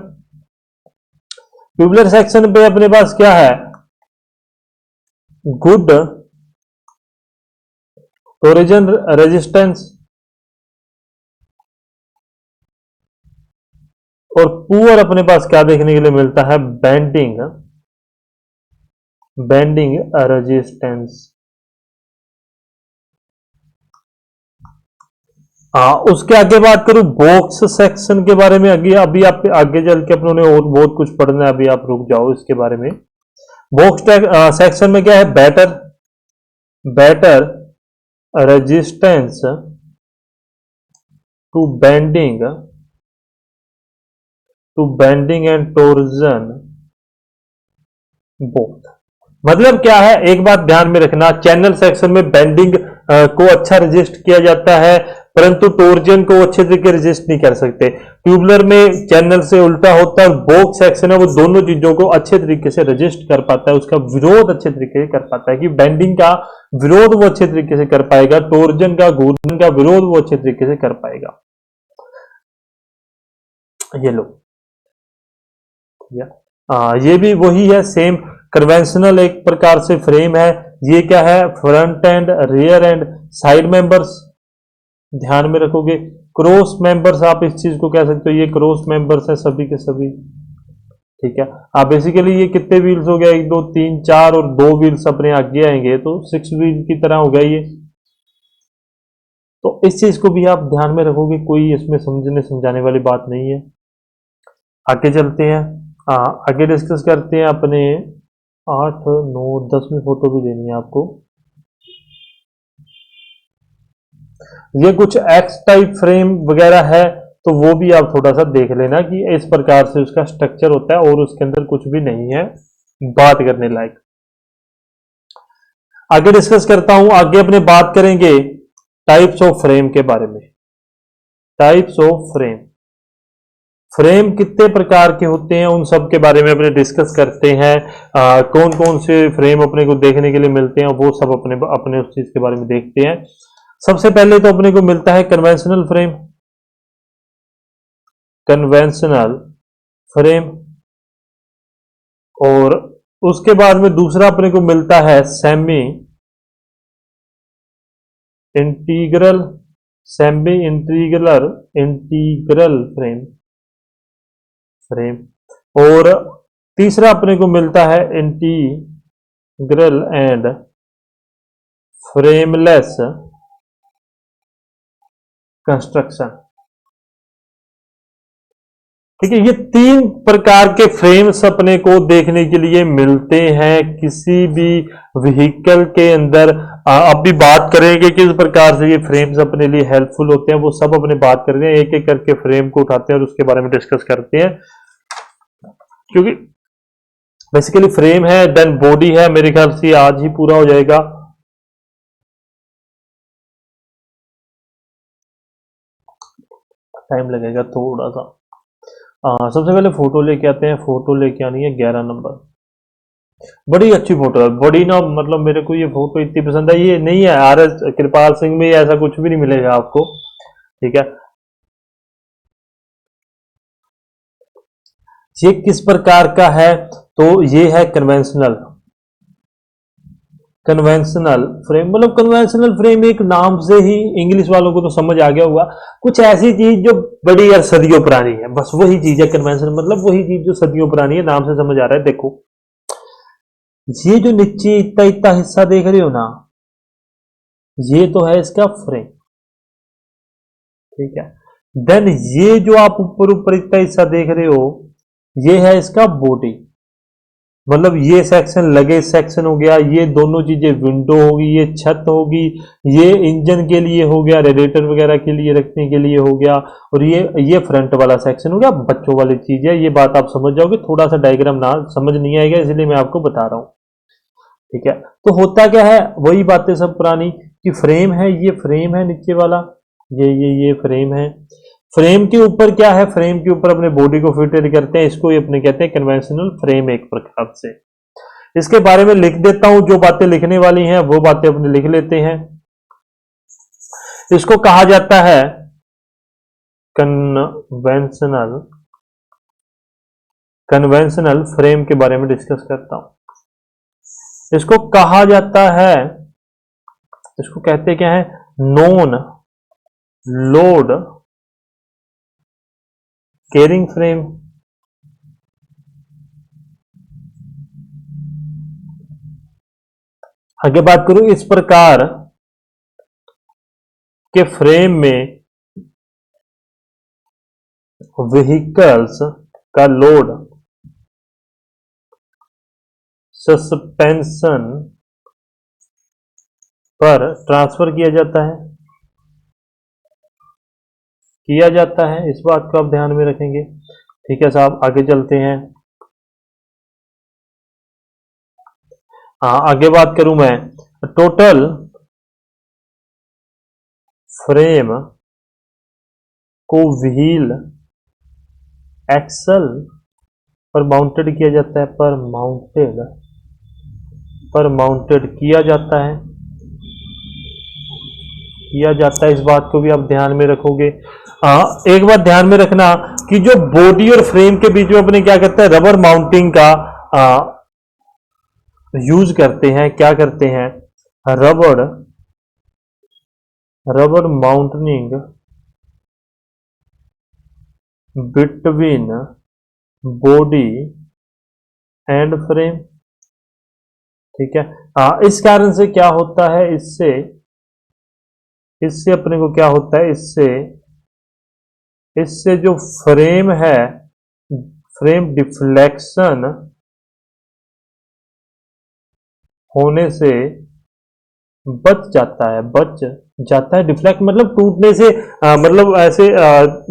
ट्यूबुलर सेक्शन पे अपने पास क्या है, गुड टोरिजन रेजिस्टेंस और पुअर अपने पास क्या देखने के लिए मिलता है, बेंडिंग रेजिस्टेंस। उसके आगे बात करूं बॉक्स सेक्शन के बारे में, आगे अभी आप आगे चल के अपनों ने और बहुत कुछ पढ़ना है, अभी आप रुक जाओ इसके बारे में। बॉक्स सेक्शन में क्या है, better better resistance to bending and torsion both. मतलब क्या है, एक बात ध्यान में रखना, चैनल सेक्शन में बेंडिंग को अच्छा रजिस्ट किया जाता है, परंतु टोर्जन को अच्छे तरीके रजिस्ट नहीं कर सकते। ट्यूबुलर में चैनल से उल्टा होता है, और बॉक्स सेक्शन है वो दोनों चीजों को अच्छे तरीके से रजिस्ट कर पाता है, उसका विरोध अच्छे तरीके से कर पाता है, कि बेंडिंग का विरोध वो अच्छे तरीके से कर पाएगा, टोर्जन का, घूर्णन का विरोध वो अच्छे तरीके से कर पाएगा। ये लो, ये भी वही है, सेम कन्वेंशनल एक प्रकार से फ्रेम है। ये क्या है, front end, rear and, side members ध्यान में रखोगे। क्रॉस मेंबर्स आप इस चीज को कह सकते हो, ये क्रॉस मेंबर्स है सभी के सभी, ठीक है। आप बेसिकली ये कितने व्हील्स हो गया, 1 2 3 4 और 2 व्हील्स अपने आगे आएंगे तो 6 व्हील की तरह हो गया ये। तो इस चीज को भी आप ध्यान में रखोगे, कोई इसमें समझने समझाने वाली बात नहीं है। आगे चलते हैं, आगे डिस्कस करते हैं अपने 8 9 10वीं फोटो भी देनी है आपको। ये कुछ एक्स टाइप फ्रेम वगैरह है, तो वो भी आप थोड़ा सा देख लेना कि इस प्रकार से उसका स्ट्रक्चर होता है और उसके अंदर कुछ भी नहीं है बात करने लायक। आगे डिस्कस करता हूं, आगे अपने बात करेंगे टाइप्स ऑफ फ्रेम के बारे में। टाइप्स ऑफ फ्रेम, फ्रेम कितने प्रकार के होते हैं उन सब के बारे में अपने डिस्कस करते हैं। कौन कौन से फ्रेम अपने को देखने के लिए मिलते हैं वो सब अपने अपने उस चीज के बारे में देखते हैं। सबसे पहले तो अपने को मिलता है कन्वेंशनल फ्रेम, कन्वेंशनल फ्रेम, और उसके बाद में दूसरा अपने को मिलता है semi integral, semi integral integral frame, और तीसरा अपने को मिलता है इंटीग्रल एंड फ्रेमलेस कंस्ट्रक्शन। ठीक है, ये 3 प्रकार के फ्रेम्स अपने को देखने के लिए मिलते हैं किसी भी व्हीकल के अंदर। अब भी बात करेंगे किस प्रकार से ये फ्रेम्स अपने लिए हेल्पफुल होते हैं, वो सब अपने बात करते हैं, एक एक करके फ्रेम को उठाते हैं और उसके बारे में डिस्कस करते हैं। क्योंकि बेसिकली फ्रेम है देन बॉडी है, मेरे ख्याल से आज ही पूरा हो जाएगा। टाइम लगेगा थोड़ा सा। सबसे पहले फोटो लेके आते हैं, फोटो लेके आनी है 11 नंबर। बड़ी अच्छी फोटो है, बड़ी ना, मतलब मेरे को ये फोटो इतनी पसंद है। ये नहीं है RS कृपाल सिंह में, ऐसा कुछ भी नहीं मिलेगा आपको, ठीक है। ये किस प्रकार का है, तो ये है कन्वेंशनल फ्रेम। मतलब कन्वेंशनल फ्रेम एक नाम से ही इंग्लिश वालों को तो समझ आ गया होगा, कुछ ऐसी चीज जो बड़ी यार सदियों पुरानी है, बस वही चीज है कन्वेंशनल, मतलब वही चीज जो सदियों पुरानी है, नाम से समझ आ रहा है। देखो ये जो नीचे इतना इतना हिस्सा देख रहे हो ना, ये तो है इसका फ्रेम, ठीक है। देन ये जो आप ऊपर ऊपर इतना हिस्सा देख रहे हो, ये है इसका बॉडी, मतलब ये सेक्शन लगे सेक्शन हो गया, ये दोनों चीजें विंडो होगी, ये छत होगी, ये इंजन के लिए हो गया, रेडिएटर वगैरह के लिए रखने के लिए हो गया, और ये फ्रंट वाला सेक्शन हो गया, बच्चों वाली चीज है। ये बात आप समझ जाओगे, थोड़ा सा डायग्राम ना समझ नहीं आएगा इसलिए मैं आपको बता रहा हूं, ठीक है। तो होता क्या है, वही बातें सब पुरानी कि फ्रेम है, ये फ्रेम है नीचे वाला, ये फ्रेम है। फ्रेम के ऊपर क्या है, फ्रेम के ऊपर अपने बॉडी को फिटेड करते हैं, इसको ही अपने कहते हैं कन्वेंशनल फ्रेम एक प्रकार से। इसके बारे में लिख देता हूं, जो बातें लिखने वाली हैं वो बातें अपने लिख लेते हैं। इसको कहा जाता है कन्वेंशनल फ्रेम के बारे में डिस्कस करता हूं। इसको कहा जाता है, इसको कहते क्या है, नॉन लोड कैरिंग फ्रेम। आगे बात करूं, इस प्रकार के फ्रेम में व्हीकल्स का लोड सस्पेंशन पर ट्रांसफर किया जाता है, इस बात को आप ध्यान में रखेंगे, ठीक है साहब। आगे चलते हैं, आगे बात करूं मैं, टोटल फ्रेम को व्हील एक्सल पर माउंटेड किया जाता है, पर माउंटेड किया जाता है, इस बात को भी आप ध्यान में रखोगे। एक बात ध्यान में रखना, कि जो बॉडी और फ्रेम के बीच में अपने क्या करते हैं, रबर माउंटिंग का यूज करते हैं। क्या करते हैं, rubber mounting between body and frame. ठीक है, इस कारण से क्या होता है, इससे अपने को क्या होता है, इससे जो फ्रेम है, फ्रेम डिफ्लेक्शन होने से बच जाता है। डिफ्लेक्ट मतलब टूटने से, मतलब ऐसे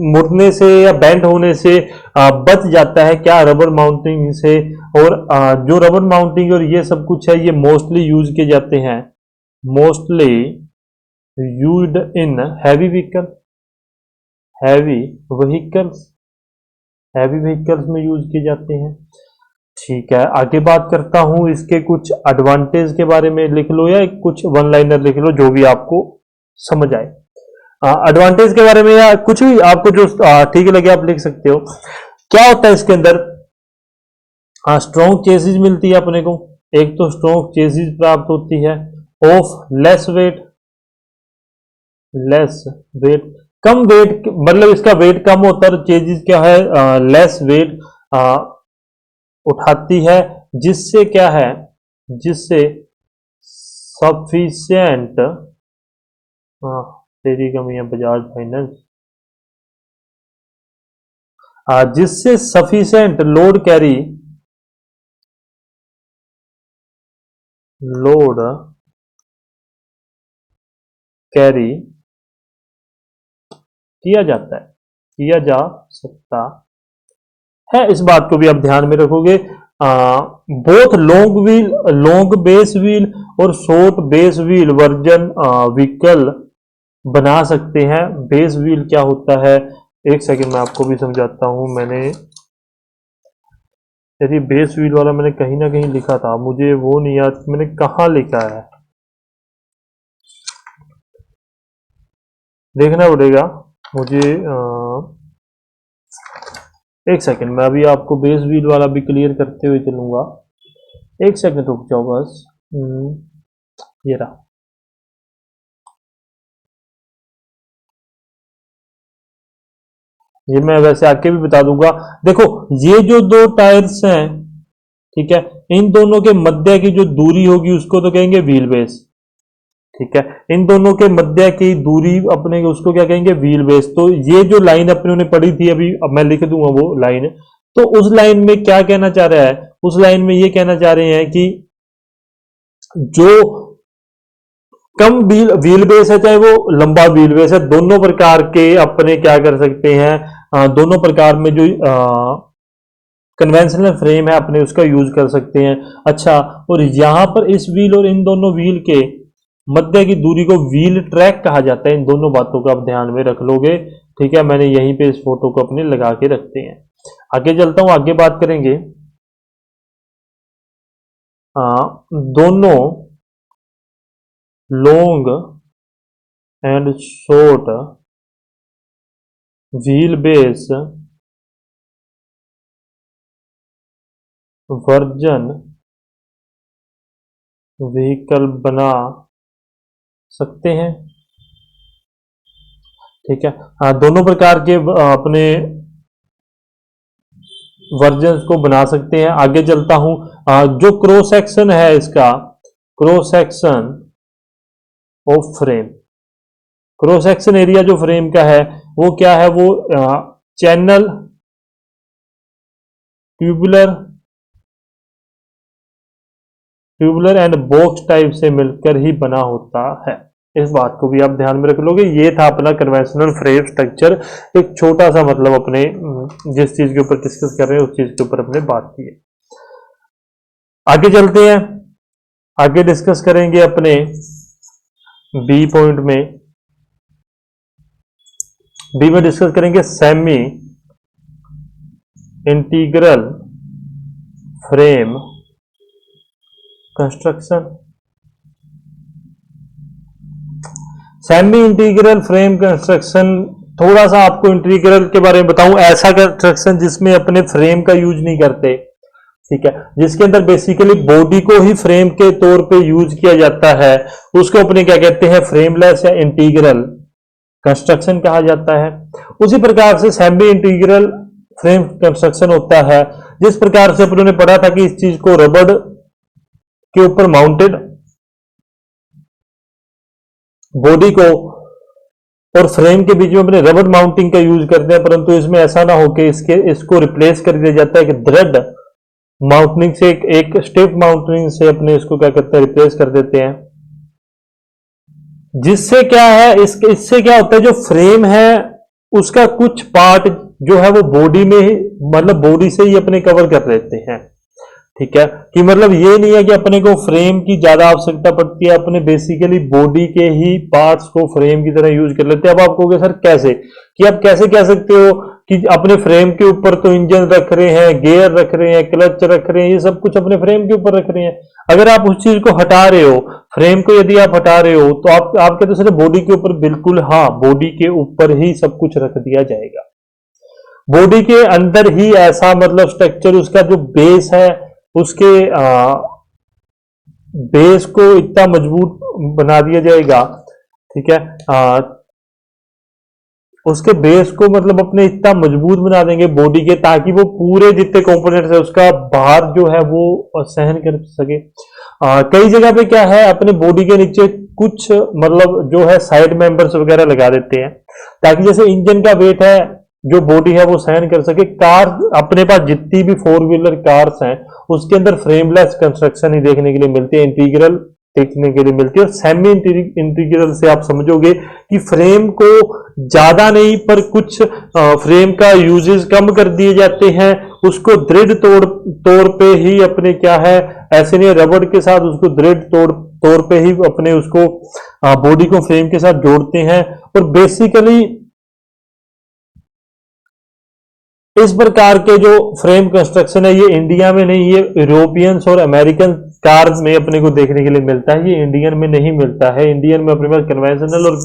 मुड़ने से या बेंड होने से बच जाता है। क्या, रबर माउंटिंग से। और जो रबर माउंटिंग और ये सब कुछ है, ये मोस्टली यूज किए जाते हैं, mostly used in heavy vehicle, heavy vehicles में यूज किए जाते हैं। ठीक है, आगे बात करता हूं, इसके कुछ एडवांटेज के बारे में लिख लो या कुछ वन लाइनर लिख लो, जो भी आपको समझ आए। एडवांटेज के बारे में या कुछ भी आपको जो ठीक लगे आप लिख सकते हो। क्या होता है इसके अंदर, स्ट्रॉन्ग चेसिस मिलती है अपने को। एक तो स्ट्रॉन्ग चेसिस प्राप्त होती है, ऑफ लेस वेट, कम वेट, मतलब इसका वेट कम होता है। चेसिस क्या है, लेस वेट उठाती है, जिससे क्या है, जिससे सफिशिएंट, तेरी कमी है बजाज फाइनेंस, जिससे सफिशिएंट लोड कैरी किया जा सकता है। इस बात को भी आप ध्यान में रखोगे। बोथ लॉन्ग बेस व्हील और short base wheel version vehicle बना सकते हैं। बेस व्हील क्या होता है, एक सेकंड मैं आपको भी समझाता हूं। यदि बेस व्हील वाला मैंने कहीं ना कहीं लिखा था, मुझे वो नहीं याद मैंने कहाँ लिखा है, देखना पड़ेगा मुझे। एक सेकंड, मैं अभी आपको बेस व्हील वाला भी क्लियर करते हुए चलूंगा। एक सेकंड रुक जाओ बस। ये रहा, ये मैं वैसे आके भी बता दूंगा। देखो, ये जो दो टायर्स हैं, ठीक है, इन दोनों के मध्य की जो दूरी होगी उसको तो कहेंगे व्हील बेस। ठीक है, इन दोनों के मध्य की दूरी अपने उसको क्या कहेंगे, व्हील बेस। तो ये जो लाइन अपने ने पढ़ी थी अभी, अब मैं लिख दूंगा वो लाइन। तो उस लाइन में क्या कहना चाह रहा है, उस लाइन में ये कहना चाह रहे हैं कि जो कम व्हील बेस है, चाहे वो लंबा व्हील बेस है, दोनों प्रकार के अपने क्या कर सकते हैं, दोनों प्रकार में जो कन्वेंशनल फ्रेम है अपने उसका यूज कर सकते हैं। अच्छा, और यहां पर इस व्हील और इन दोनों व्हील के मध्य की दूरी को व्हील ट्रैक कहा जाता है। इन दोनों बातों को आप ध्यान में रख लोगे। ठीक है, मैंने यहीं पे इस फोटो को अपने लगा के रखते हैं। आगे चलता हूं, आगे बात करेंगे। दोनों long and short wheel base version vehicle बना सकते हैं। ठीक है, दोनों प्रकार के अपने वर्जन को बना सकते हैं। आगे चलता हूं, जो क्रॉस सेक्शन है इसका, cross section of frame, cross section area जो फ्रेम का है वो क्या है, वो channel, tubular and box type से मिलकर ही बना होता है। इस बात को भी आप ध्यान में रख लोगे। ये था अपना कन्वेंशनल फ्रेम स्ट्रक्चर, एक छोटा सा मतलब अपने जिस चीज के ऊपर डिस्कस कर रहे हैं उस चीज के ऊपर अपने बात की है। आगे चलते हैं, आगे डिस्कस करेंगे अपने बी पॉइंट में। बी में डिस्कस करेंगे semi integral frame construction. Semi integral frame construction थोड़ा सा आपको इंटीग्रल के बारे में बताऊं, ऐसा कंस्ट्रक्शन जिसमें अपने फ्रेम का यूज नहीं करते, ठीक है, जिसके अंदर बेसिकली बॉडी को ही फ्रेम के तौर पे यूज किया जाता है, उसको अपने क्या कहते हैं, फ्रेमलेस या इंटीग्रल कंस्ट्रक्शन कहा जाता है। उसी प्रकार से सेमी इंटीग्रल फ्रेम कंस्ट्रक्शन होता है, जिस प्रकार से अपनों ने पढ़ा था कि इस चीज को रबड़ के ऊपर माउंटेड बॉडी को और फ्रेम के बीच में अपने रबड़ माउंटिंग का यूज करते हैं, परंतु इसमें ऐसा ना हो कि इसको रिप्लेस कर दिया जाता है कि थ्रेड माउंटिंग से एक स्टेप माउंटिंग से अपने इसको क्या करते हैं, रिप्लेस कर देते हैं। जिससे क्या है, इससे क्या होता है, जो फ्रेम है उसका कुछ पार्ट जो है वो बॉडी में ही, मतलब बॉडी से ही अपने कवर कर लेते हैं, ठीक है, कि मतलब ये नहीं है कि अपने को फ्रेम की ज्यादा आवश्यकता पड़ती है, अपने बेसिकली बॉडी के ही पार्ट्स को फ्रेम की तरह यूज कर लेते हैं। अब आप कहोगे सर कैसे, कि आप कैसे कह सकते हो कि अपने फ्रेम के ऊपर तो इंजन रख रहे हैं, गियर रख रहे हैं, क्लच रख रहे हैं, ये सब कुछ अपने फ्रेम के ऊपर रख रहे हैं। अगर आप उस चीज को हटा रहे हो, फ्रेम को यदि आप हटा रहे हो, तो आप कहते हो सर बॉडी के ऊपर, बिल्कुल हाँ, बॉडी के ऊपर ही सब कुछ रख दिया जाएगा। बॉडी के अंदर ही ऐसा मतलब स्ट्रक्चर, उसका जो बेस है, उसके बेस को इतना मजबूत बना दिया जाएगा, ठीक है, उसके बेस को मतलब अपने इतना मजबूत बना देंगे बॉडी के, ताकि वो पूरे जितने कंपोनेंट्स है उसका भार जो है वो सहन कर सके। कई जगह पे क्या है, अपने बॉडी के नीचे कुछ मतलब जो है साइड मेंबर्स वगैरह लगा देते हैं, ताकि जैसे इंजन का वेट है जो बॉडी है वो सहन कर सके। कार अपने पास जितनी भी फोर व्हीलर कार्स हैं उसके अंदर फ्रेमलेस कंस्ट्रक्शन ही देखने के लिए मिलती है, इंटीग्रल देखने के लिए मिलती है। और सेमी इंटीग्रल से आप समझोगे कि फ्रेम को ज्यादा नहीं पर कुछ फ्रेम का यूजेस कम कर दिए जाते हैं, उसको दृढ़ तौर पे ही अपने क्या है, ऐसे नहीं रबड़ के साथ उसको दृढ़ तौर पे ही अपने उसको बॉडी को फ्रेम के साथ जोड़ते हैं। और बेसिकली इस प्रकार के जो फ्रेम कंस्ट्रक्शन है ये इंडिया में नहीं, ये यूरोपियंस और अमेरिकन कार्स में अपने को देखने के लिए मिलता है, ये इंडियन में नहीं मिलता है। इंडियन में अपने पास कन्वेंशनल और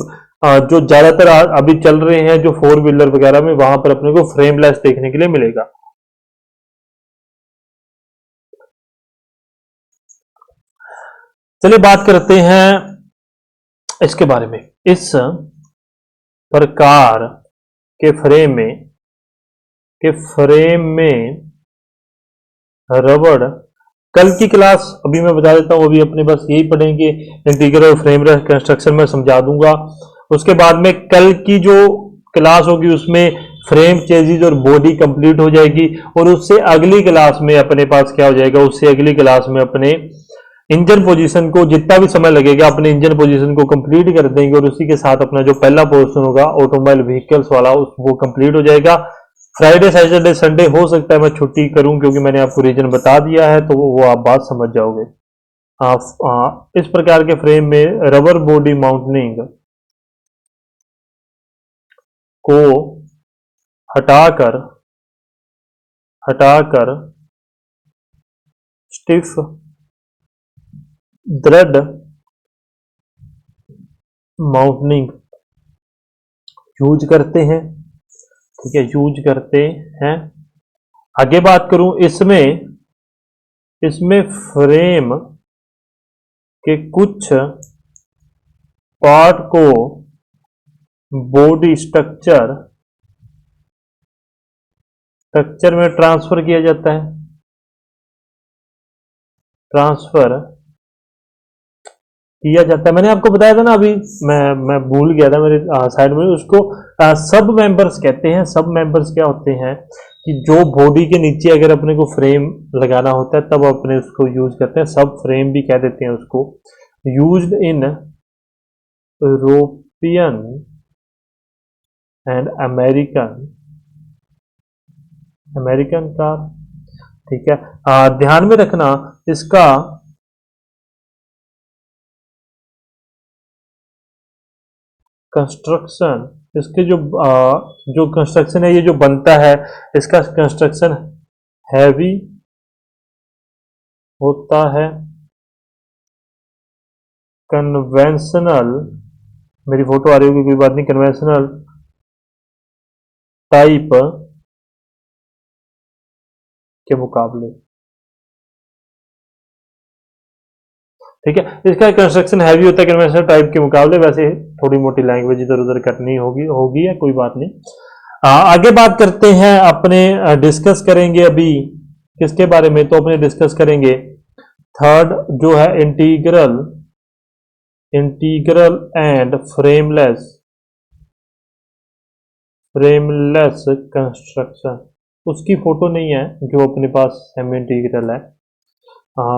जो ज्यादातर अभी चल रहे हैं जो फोर व्हीलर वगैरह में, वहां पर अपने को फ्रेमलेस देखने के लिए मिलेगा। चलिए बात करते हैं इसके बारे में, इस प्रकार के फ्रेम में रबड़, कल की क्लास अभी मैं बता देता हूं, अभी अपने बस यही पढ़ेंगे, इंटीग्रल फ्रेमलेस कंस्ट्रक्शन में समझा दूंगा। उसके बाद में कल की जो क्लास होगी उसमें फ्रेम, चेजिस और बॉडी कंप्लीट हो जाएगी, और उससे अगली क्लास में अपने पास क्या हो जाएगा, उससे अगली क्लास में अपने इंजन पोजीशन को, जितना भी समय लगेगा अपने इंजन पोजीशन को कंप्लीट कर देंगे, और उसी के साथ अपना जो पहला पोर्शन होगा ऑटोमोबाइल व्हीकल्स वाला वो कंप्लीट हो जाएगा। फ्राइडे सैटरडे संडे हो सकता है मैं छुट्टी करूं, क्योंकि मैंने आपको रीजन बता दिया है, तो वो आप बात समझ जाओगे। इस प्रकार के फ्रेम में रबर बॉडी माउंटिंग को हटाकर हटाकर स्टिफ दृढ़ माउंटिंग यूज करते हैं, ठीक है, यूज करते हैं। आगे बात करूं, इसमें फ्रेम के कुछ पार्ट को बॉडी स्ट्रक्चर में ट्रांसफर किया जाता है, मैंने आपको बताया था ना अभी, मैं भूल गया था, मेरे साइड में उसको सब मेंबर्स कहते हैं। सब मेंबर्स क्या होते हैं कि जो बॉडी के नीचे अगर अपने को फ्रेम लगाना होता है तब अपने उसको यूज करते हैं, सब फ्रेम भी कह देते हैं उसको। Used in European and American car, ठीक है। ध्यान में रखना इसका कंस्ट्रक्शन, इसके जो कंस्ट्रक्शन है, ये जो बनता है इसका कंस्ट्रक्शन हैवी होता है। कन्वेंशनल, मेरी फोटो आ रही होगी कोई बात नहीं, कन्वेंशनल टाइप के मुकाबले। ठीक है, इसका कंस्ट्रक्शन हैवी होता है कन्वेंशनल टाइप के मुकाबले। वैसे थोड़ी मोटी लैंग्वेज इधर उधर करनी होगी होगी या कोई बात नहीं। आगे बात करते हैं अपने, डिस्कस करेंगे अभी किसके बारे में, तो अपने डिस्कस करेंगे थर्ड जो है integral, integral and frameless construction. उसकी फोटो नहीं है जो अपने पास सेमी इंटीग्रल है।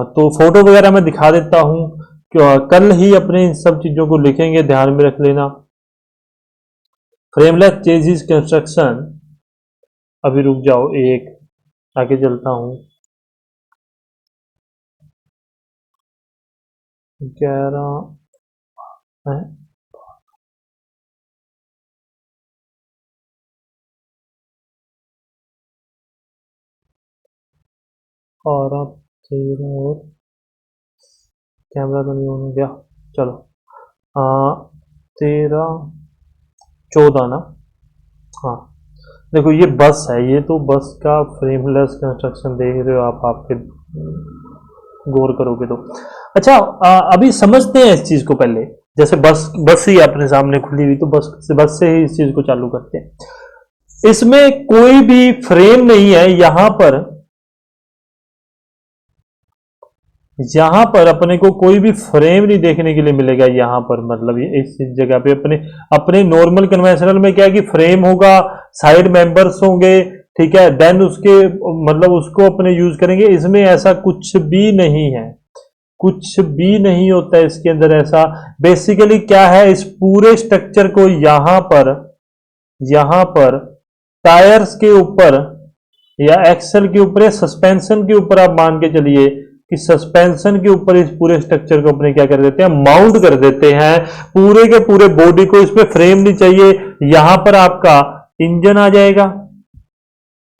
तो फोटो वगैरह मैं दिखा देता हूं, कल ही अपने इन सब चीजों को लिखेंगे, ध्यान में रख लेना। फ्रेमलेस चेसिस कंस्ट्रक्शन, अभी रुक जाओ, एक आगे चलता हूं। 11 है, और 13 और कैमरा तो नहीं हो गया, चलो 13 14 ना। हाँ देखो ये बस है, ये तो बस का फ्रेमलेस कंस्ट्रक्शन देख रहे हो आप, आपके गौर करोगे तो। अच्छा, अभी समझते हैं इस चीज को पहले। जैसे बस बस ही अपने सामने खुली हुई, तो बस से ही इस चीज को चालू करते हैं। इसमें कोई भी फ्रेम नहीं है यहां पर अपने को कोई भी फ्रेम नहीं देखने के लिए मिलेगा यहां पर। मतलब ये इस जगह पे अपने अपने नॉर्मल कन्वेंशनल में क्या है कि फ्रेम होगा, साइड मेंबर्स होंगे, ठीक है, देन उसके मतलब उसको अपने यूज करेंगे। इसमें ऐसा कुछ भी नहीं है, कुछ भी नहीं होता है इसके अंदर ऐसा। बेसिकली क्या है, इस पूरे स्ट्रक्चर को यहां पर टायर्स के ऊपर या एक्सल के ऊपर या सस्पेंशन के ऊपर आप मान के चलिए कि सस्पेंशन के ऊपर इस पूरे स्ट्रक्चर को अपने क्या कर देते हैं, माउंट कर देते हैं। पूरे के पूरे बॉडी को, इसमें फ्रेम नहीं चाहिए। यहां पर आपका इंजन आ जाएगा,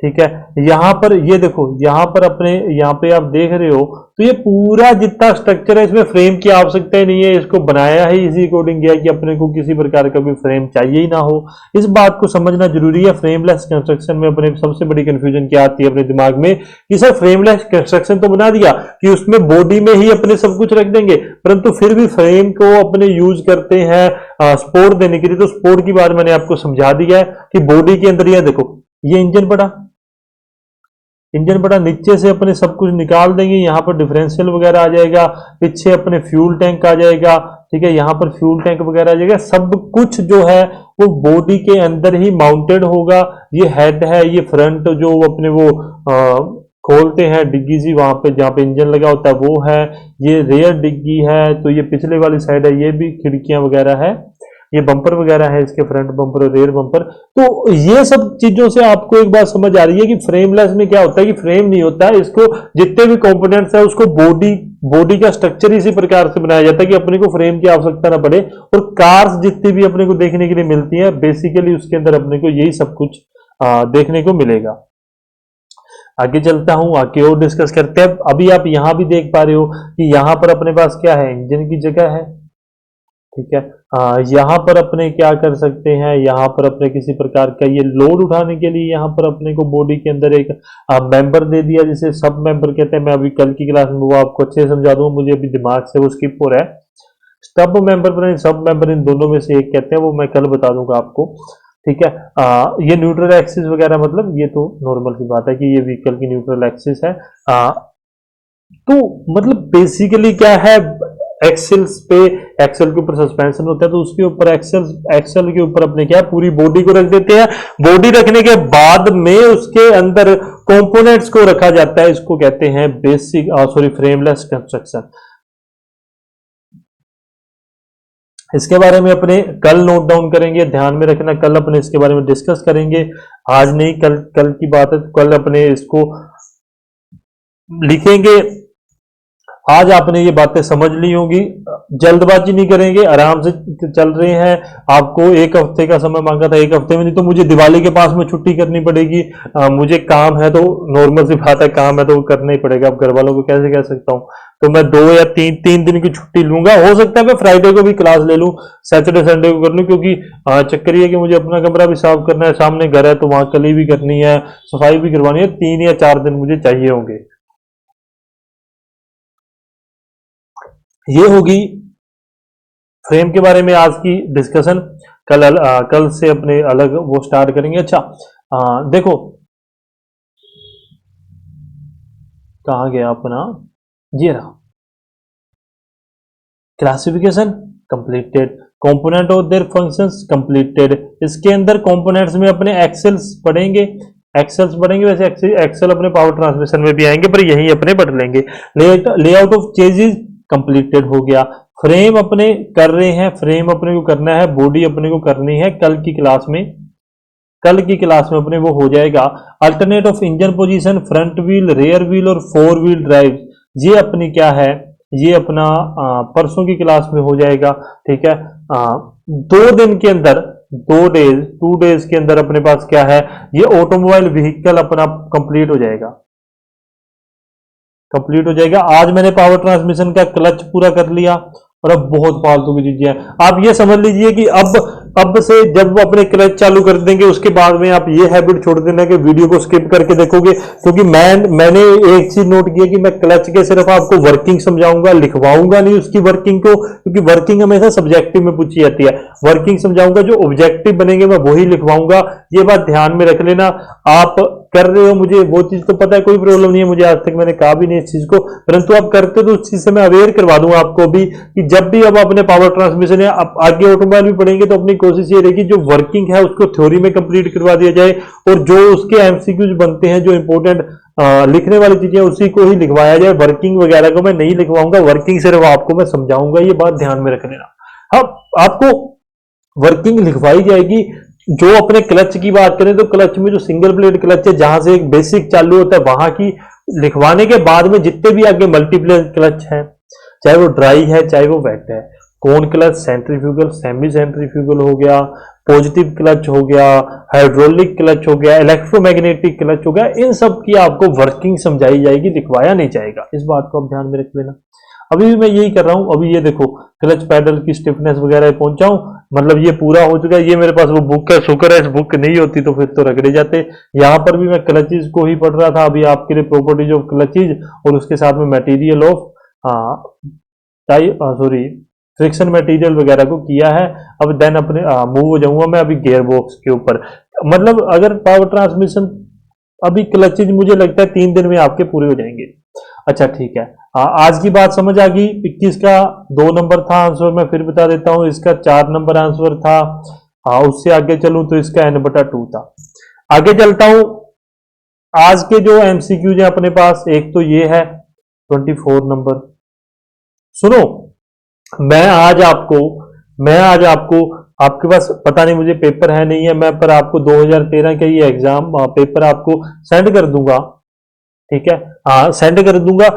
ठीक है। यहां पर ये देखो, यहां पर अपने यहां पे आप देख रहे हो, तो ये पूरा जितना स्ट्रक्चर है इसमें फ्रेम की आवश्यकता ही नहीं है। इसको बनाया ही इसी अकॉर्डिंग किया कि अपने को किसी प्रकार का भी फ्रेम चाहिए ही ना हो। इस बात को समझना जरूरी है। फ्रेमलेस कंस्ट्रक्शन में अपने सबसे बड़ी कंफ्यूजन क्या आती है अपने दिमाग में कि सर फ्रेमलेस कंस्ट्रक्शन तो बना दिया कि उसमें बॉडी में ही अपने सब कुछ रख देंगे, परंतु फिर भी फ्रेम को अपने यूज करते हैं सपोर्ट देने के लिए। तो सपोर्ट की बात मैंने आपको समझा दिया है कि बॉडी के अंदर यह देखो, ये इंजन बड़ा नीचे से अपने सब कुछ निकाल देंगे। यहाँ पर डिफरेंशियल वगैरह आ जाएगा, पीछे अपने फ्यूल टैंक आ जाएगा, ठीक है, यहाँ पर फ्यूल टैंक वगैरह आ जाएगा। सब कुछ जो है वो बॉडी के अंदर ही माउंटेड होगा। ये हेड है, ये फ्रंट जो अपने वो खोलते हैं डिग्गी सी, वहां पे जहाँ पे इंजन लगा होता है वो है। ये रेयर डिग्गी है, तो ये पिछले वाली साइड है, ये भी खिड़कियां वगैरह है। ये बम्पर वगैरह है, इसके फ्रंट बम्पर और रेयर बम्पर। तो ये सब चीजों से आपको एक बात समझ आ रही है कि फ्रेमलेस में क्या होता है कि फ्रेम नहीं होता है। इसको जितने भी कंपोनेंट्स है उसको बॉडी का स्ट्रक्चर इसी प्रकार से बनाया जाता है कि अपने को फ्रेम की आवश्यकता ना पड़े। और कार्स जितनी भी अपने को देखने के लिए मिलती है, बेसिकली उसके अंदर अपने को यही सब कुछ देखने को मिलेगा। आगे चलता हूं, आगे और डिस्कस करते हैं। अभी आप यहां भी देख पा रहे हो कि यहां पर अपने पास क्या है, इंजन की जगह है, ठीक है। यहाँ पर अपने क्या कर सकते हैं, यहाँ पर अपने किसी प्रकार का ये लोड उठाने के लिए यहाँ पर अपने को बॉडी के अंदर एक मेंबर दे दिया जिसे सब मेंबर कहते हैं। मैं अभी कल की क्लास में वो आपको अच्छे से समझा दूंगा, मुझे अभी दिमाग से वो स्किप हो रहा है। स्टब मेंबर पर सब मेंबर, इन दोनों में से एक कहते हैं, वो मैं कल बता दूंगा आपको, ठीक है। ये न्यूट्रल एक्सिस वगैरह, मतलब ये तो नॉर्मल सी बात है कि ये व्हीकल की न्यूट्रल एक्सिस है। तो मतलब बेसिकली क्या है, एक्सेल्स पे, एक्सेल के ऊपर सस्पेंशन होता है, तो उसके ऊपर एक्सेल के ऊपर अपने क्या पूरी बॉडी को रख देते हैं। बॉडी रखने के बाद में उसके अंदर कंपोनेंट्स को रखा जाता है। इसको कहते हैं फ्रेमलेस कंस्ट्रक्शन। इसके बारे में अपने कल नोट डाउन करेंगे, ध्यान में रखना, कल अपने इसके बारे में डिस्कस करेंगे। आज नहीं, कल की बात है, कल अपने इसको लिखेंगे। आज आपने ये बातें समझ ली होंगी। जल्दबाजी नहीं करेंगे, आराम से चल रहे हैं। आपको एक हफ्ते का समय मांगा था, एक हफ्ते में नहीं तो मुझे दिवाली के पास में छुट्टी करनी पड़ेगी। मुझे काम है तो नॉर्मल सी बात है, काम है तो वो करना ही पड़ेगा। अब घर वालों को कैसे कह सकता हूँ, तो मैं 2 या 3 दिन की छुट्टी लूंगा। हो सकता है मैं फ्राइडे को भी क्लास ले लूं, सैटरडे संडे को कर लूं, क्योंकि चक्कर ये है कि मुझे अपना कमरा भी साफ करना है, सामने घर है तो वहां कली भी करनी है, सफाई भी करवानी है। 3 या 4 दिन मुझे चाहिए होंगे। ये होगी फ्रेम के बारे में आज की डिस्कशन। कल से अपने अलग वो स्टार्ट करेंगे। अच्छा, देखो कहाँ गया अपना, ये रहा classification completed, component of their functions completed. इसके अंदर कंपोनेंट्स में अपने एक्सेल्स पढ़ेंगे, वैसे एक्सेल अपने पावर ट्रांसमिशन में भी आएंगे, पर यही अपने पढ़ लेंगे। लेआउट ऑफ चेंजेस कंप्लीटेड हो गया। फ्रेम अपने कर रहे हैं, फ्रेम अपने को करना है, बॉडी अपने को करनी है। कल की क्लास में अपने वो हो जाएगा। Alternate of engine position, front wheel, rear wheel और 4 व्हील ड्राइव। ये अपनी क्या है, ये अपना परसों की क्लास में हो जाएगा। ठीक है, 2 दिन के अंदर, 2 डेज के अंदर अपने पास क्या है, ये ऑटोमोबाइल व्हीकल अपना कंप्लीट हो जाएगा। आज मैंने पावर ट्रांसमिशन का क्लच पूरा कर लिया, और अब बहुत फालतू की चीजें हैं। आप ये समझ लीजिए कि अब से जब अपने क्लच चालू कर देंगे, उसके बाद में आप ये हैबिट छोड़ देना कि वीडियो को स्किप करके देखोगे, क्योंकि मैंने एक चीज नोट की है कि मैं क्लच के सिर्फ आपको वर्किंग समझाऊंगा, लिखवाऊंगा नहीं उसकी वर्किंग को, क्योंकि वर्किंग हमेशा सब्जेक्टिव में पूछी जाती है। वर्किंग समझाऊंगा, जो ऑब्जेक्टिव बनेंगे मैं वही लिखवाऊंगा। ये बात ध्यान में रख लेना। आप कर रहे हो, मुझे वो चीज तो पता है, कोई प्रॉब्लम नहीं है, मुझे आज तक मैंने कहा भी नहीं इस चीज को, परंतु आप करते तो उस चीज से मैं अवेयर करवा दूंगा आपको भी, कि जब भी अब अपने पावर ट्रांसमिशन या आगे ऑटोमोबाइल भी पढ़ेंगे तो अपनी कोशिश ये रहेगी जो वर्किंग है उसको थ्योरी में कंप्लीट करवा दिया जाए, और जो उसके एमसीक्यूज बनते हैं, जो इंपॉर्टेंट लिखने वाली चीजें, उसी को ही लिखवाया जाए। वर्किंग वगैरह को मैं नहीं लिखवाऊंगा, वर्किंग सिर्फ आपको मैं समझाऊंगा। ये बात ध्यान में रख लेना। हाँ, आपको वर्किंग लिखवाई जाएगी। जो अपने क्लच की बात करें तो क्लच में जो सिंगल प्लेट क्लच है, जहां से एक बेसिक चालू होता है, वहां की लिखवाने के बाद में जितने भी आगे मल्टीप्लेट क्लच है, चाहे वो ड्राई है चाहे वो वेट है, कौन क्लच, सेंट्रीफ्यूगल, सेमी सेंट्रीफ्यूगल हो गया, पॉजिटिव क्लच हो गया, हाइड्रोलिक क्लच हो गया, इलेक्ट्रोमैग्नेटिक क्लच हो गया, इन सब की आपको वर्किंग समझाई जाएगी, लिखवाया नहीं जाएगा। इस बात को आप ध्यान में रख लेना। अभी भी मैं यही कर रहा हूं। अभी ये देखो क्लच पैडल की स्टिफनेस वगैरह पहुंचा हूं, मतलब ये पूरा हो चुका है। ये मेरे पास वो बुक है, शुक्र है इस बुक नहीं होती तो फिर तो रगड़े जाते। यहाँ पर भी मैं क्लचीज को ही पढ़ रहा था अभी आपके लिए, प्रॉपर्टीज ऑफ क्लचीज, और उसके साथ में material of sorry friction material वगैरह को किया है। अब देन अपने मूव हो जाऊंगा मैं अभी गियर बॉक्स के ऊपर। मतलब अगर पावर ट्रांसमिशन अभी क्लचेज मुझे लगता है 3 दिन में आपके पूरे हो जाएंगे। अच्छा ठीक है, आज की बात समझ आ गई। 21 का 2 नंबर था आंसर, मैं फिर बता देता हूं, इसका 4 नंबर आंसर था। उससे आगे चलूं तो इसका n/2 था। आगे चलता हूं। आज के जो एमसीक्यूज है अपने पास, एक तो ये है 24 नंबर। सुनो, मैं आज आपको आपके पास पता नहीं मुझे पेपर है नहीं है, मैं पर आपको 2013 का ये एग्जाम पेपर आपको सेंड कर दूंगा। ठीक है, हाँ सेंड कर दूंगा।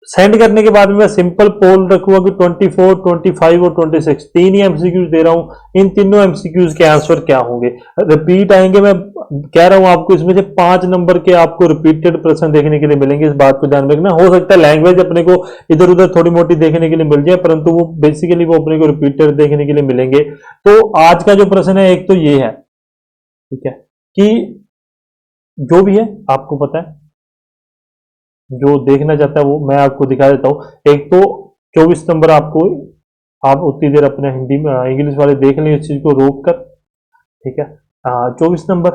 सेंड करने के बाद में मैं सिंपल पोल रखूंगा कि 24, 25 और 26 तीन ही एमसीक्यूज दे रहा हूं। इन तीनों एमसीक्यूज के आंसर क्या होंगे, रिपीट आएंगे। मैं कह रहा हूं आपको इसमें से 5 नंबर के आपको रिपीटेड प्रश्न देखने के लिए मिलेंगे। इस बात को ध्यान रखना। हो सकता है लैंग्वेज अपने को इधर उधर थोड़ी मोटी देखने के लिए मिल जाए, परंतु वो बेसिकली वो अपने को रिपीटेड देखने के लिए मिलेंगे। तो आज का जो प्रश्न है एक तो ये है, ठीक है, कि जो भी है आपको पता है, जो देखना चाहता है वो मैं आपको दिखा देता हूं। एक तो 24 नंबर आपको, आप उतनी देर अपने हिंदी में इंग्लिश वाले देख लें इस चीज को रोक कर। ठीक है, 24 नंबर।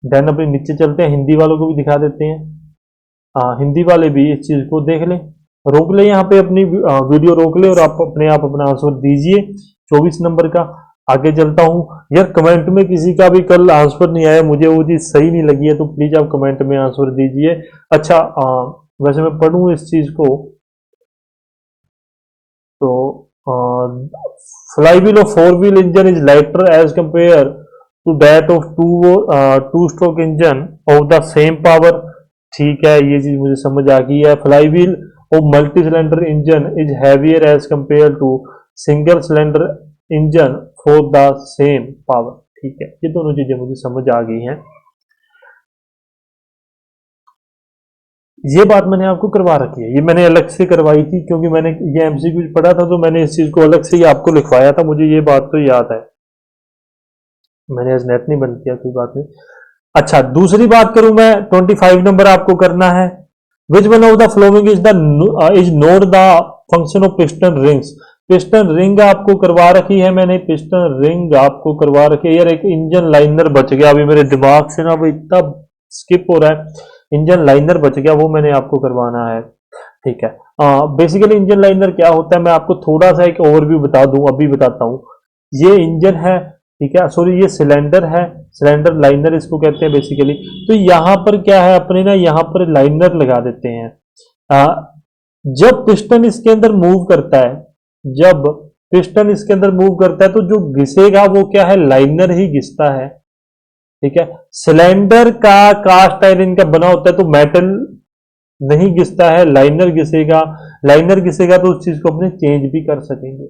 देन अपने नीचे चलते हैं, हिंदी वालों को भी दिखा देते हैं। हिंदी वाले भी इस चीज को देख लें, रोक ले, यहाँ पे अपनी वीडियो रोक ले और आप अपने आप अपना आंसर दीजिए 24 नंबर का। आगे चलता हूं। यार कमेंट में किसी का भी कल आंसर नहीं आया, मुझे वो चीज सही नहीं लगी है, तो प्लीज आप कमेंट में आंसर दीजिए। अच्छा, वैसे मैं पढ़ूं इस चीज को तो, flywheel of 4 wheel engine is lighter as compare to that of two stroke engine of the same power. ठीक है, ये चीज मुझे समझ आ गई है। Flywheel of multi cylinder engine is heavier as compare to single cylinder engine for the same power. ठीक है, ये दोनों चीजें मुझे समझ आ गई हैं। ये बात मैंने आपको करवा रखी है, ये मैंने अलग से करवाई थी क्योंकि मैंने ये एमसीक्यू पढ़ा था, तो मैंने इस चीज को अलग से ही आपको लिखवाया था, मुझे ये बात तो याद है। मैंने आज नेट नहीं बंद किया, कोई बात नहीं। अच्छा, दूसरी बात करूं मैं, 25 नंबर आपको करना है। विच one of the following is note the function of piston rings. Piston ring आपको करवा रखी है मैंने, पिस्टन रिंग आपको करवा रखी है। यार एक इंजन लाइनर बच गया अभी मेरे दिमाग से ना, अभी इतना स्किप हो रहा है। इंजन लाइनर बच गया, वो मैंने आपको करवाना है। ठीक है, बेसिकली इंजन लाइनर क्या होता है मैं आपको थोड़ा सा एक ओवरव्यू बता दूं, अभी बताता हूं। ये इंजन है, ठीक है, सॉरी ये सिलेंडर है, सिलेंडर लाइनर इसको कहते हैं बेसिकली। तो यहां पर क्या है, अपने ना यहां पर लाइनर लगा देते हैं। जब पिस्टन इसके अंदर मूव करता है, जब पिस्टन इसके अंदर मूव करता है तो जो घिसेगा वो क्या है, लाइनर ही घिसता है। ठीक है, सिलेंडर का कास्ट आयरन का बना होता है तो मेटल नहीं घिसता है, लाइनर घिसेगा। लाइनर घिसेगा तो उस चीज को अपने चेंज भी कर सकेंगे।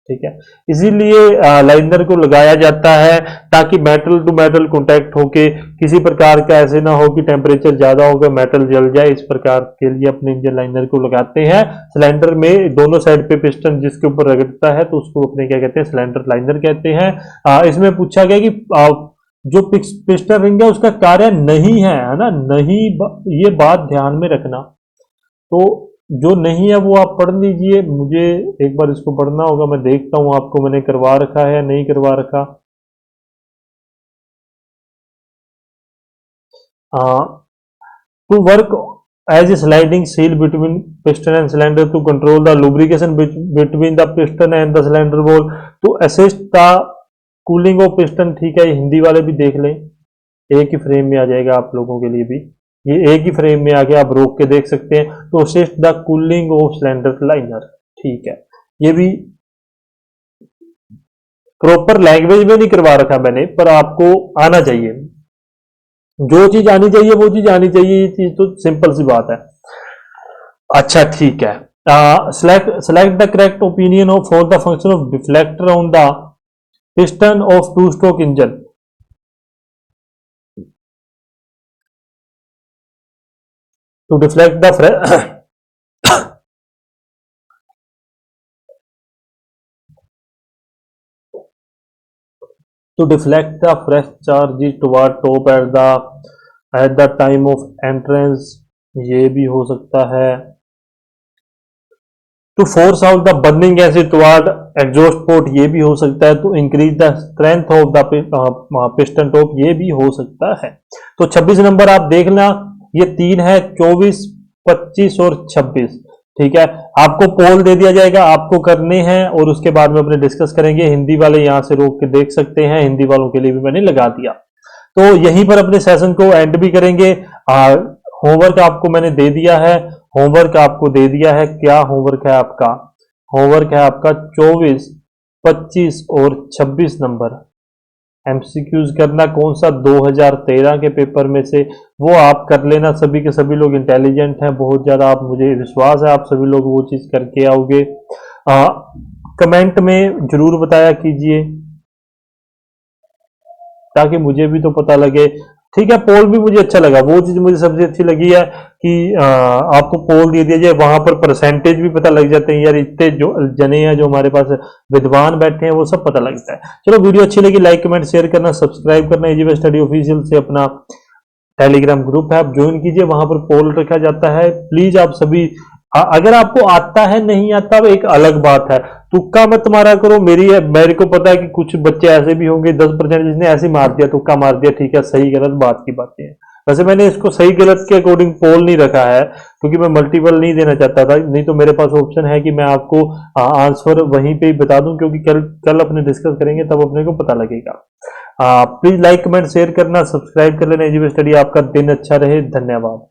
ठीक है, इसीलिए लाइनर को लगाया जाता है ताकि मेटल टू मेटल कांटेक्ट होके किसी प्रकार का ऐसे ना हो कि टेम्परेचर ज्यादा होगा मेटल जल जाए। इस प्रकार के लिए अपने इंजन लाइनर को लगाते हैं। सिलेंडर में दोनों साइड पे पिस्टन जिसके ऊपर रगड़ता है तो उसको अपने क्या कहते हैं, सिलेंडर लाइनर कहते हैं। इसमें पूछा गया कि जो पिस्टन रिंग है उसका कार्य नहीं है ना, नहीं, ये बात ध्यान में रखना। तो जो नहीं है वो आप पढ़ लीजिए, मुझे एक बार इसको पढ़ना होगा, मैं देखता हूं आपको मैंने करवा रखा है या नहीं करवा रखा। To work as a sliding seal between piston and cylinder to control the lubrication between the piston and the cylinder wall to assist the cooling of piston. ठीक है, हिंदी वाले भी देख लें, एक ही फ्रेम में आ जाएगा आप लोगों के लिए भी, ये एक ही फ्रेम में आके आप रोक के देख सकते हैं। तो assist the cooling of cylinder liner. ठीक है, ये भी प्रॉपर लैंग्वेज में नहीं करवा रखा मैंने, पर आपको आना चाहिए, जो चीज आनी चाहिए वो चीज आनी चाहिए, ये चीज तो सिंपल सी बात है। अच्छा ठीक है, select the correct opinion of for the function of deflector on the piston of two stroke engine. To deflect the fresh charge toward top at the time of entrance, ये भी हो सकता है। To force out the burning acid toward exhaust port, ये भी हो सकता है। To increase the strength of the piston top, ये भी हो सकता है। तो 26 नंबर आप देख लेना, ये 3 है, 24, 25 और 26। ठीक है, आपको पोल दे दिया जाएगा, आपको करने हैं और उसके बाद में अपने डिस्कस करेंगे। हिंदी वाले यहां से रोक के देख सकते हैं, हिंदी वालों के लिए भी मैंने लगा दिया। तो यहीं पर अपने सेशन को एंड भी करेंगे। होमवर्क आपको मैंने दे दिया है, होमवर्क आपको दे दिया है। क्या होमवर्क है आपका? होमवर्क है आपका 24, 25 और 26 नंबर एमसीक्यूज करना। कौन सा? 2013 के पेपर में से, वो आप कर लेना। सभी के सभी लोग इंटेलिजेंट हैं बहुत ज्यादा, आप, मुझे विश्वास है आप सभी लोग वो चीज करके आओगे। कमेंट में जरूर बताया कीजिए ताकि मुझे भी तो पता लगे। ठीक है, पोल भी मुझे अच्छा लगा, वो चीज मुझे सबसे अच्छी लगी है कि आपको पोल दे दिया जाए, वहां पर परसेंटेज भी पता लग जाते हैं। यार इतने जो जने हैं जो हमारे पास विद्वान बैठे हैं वो सब पता लगता है। चलो, वीडियो अच्छी लगी लाइक कमेंट शेयर करना, सब्सक्राइब करना। इजी वे स्टडी ऑफिशियल से अपना टेलीग्राम ग्रुप है, आप ज्वाइन कीजिए, वहां पर पोल रखा जाता है। प्लीज आप सभी, अगर आपको आता है नहीं आता वो एक अलग बात है, तुक्का मत मारा करो। मेरे को पता है कि कुछ बच्चे ऐसे भी होंगे 10% जिसने ऐसे मार दिया, तुक्का मार दिया। ठीक है, सही गलत बात की बातें हैं। वैसे मैंने इसको सही गलत के अकॉर्डिंग पोल नहीं रखा है क्योंकि मैं मल्टीपल नहीं देना चाहता था, नहीं तो मेरे पास ऑप्शन है कि मैं आपको आंसर वहीं पे ही बता दूं, क्योंकि कल अपने डिस्कस करेंगे तब अपने को पता लगेगा। प्लीज लाइक कमेंट शेयर करना, सब्सक्राइब कर लेना। इजी वे स्टडी, आपका दिन अच्छा रहे, धन्यवाद।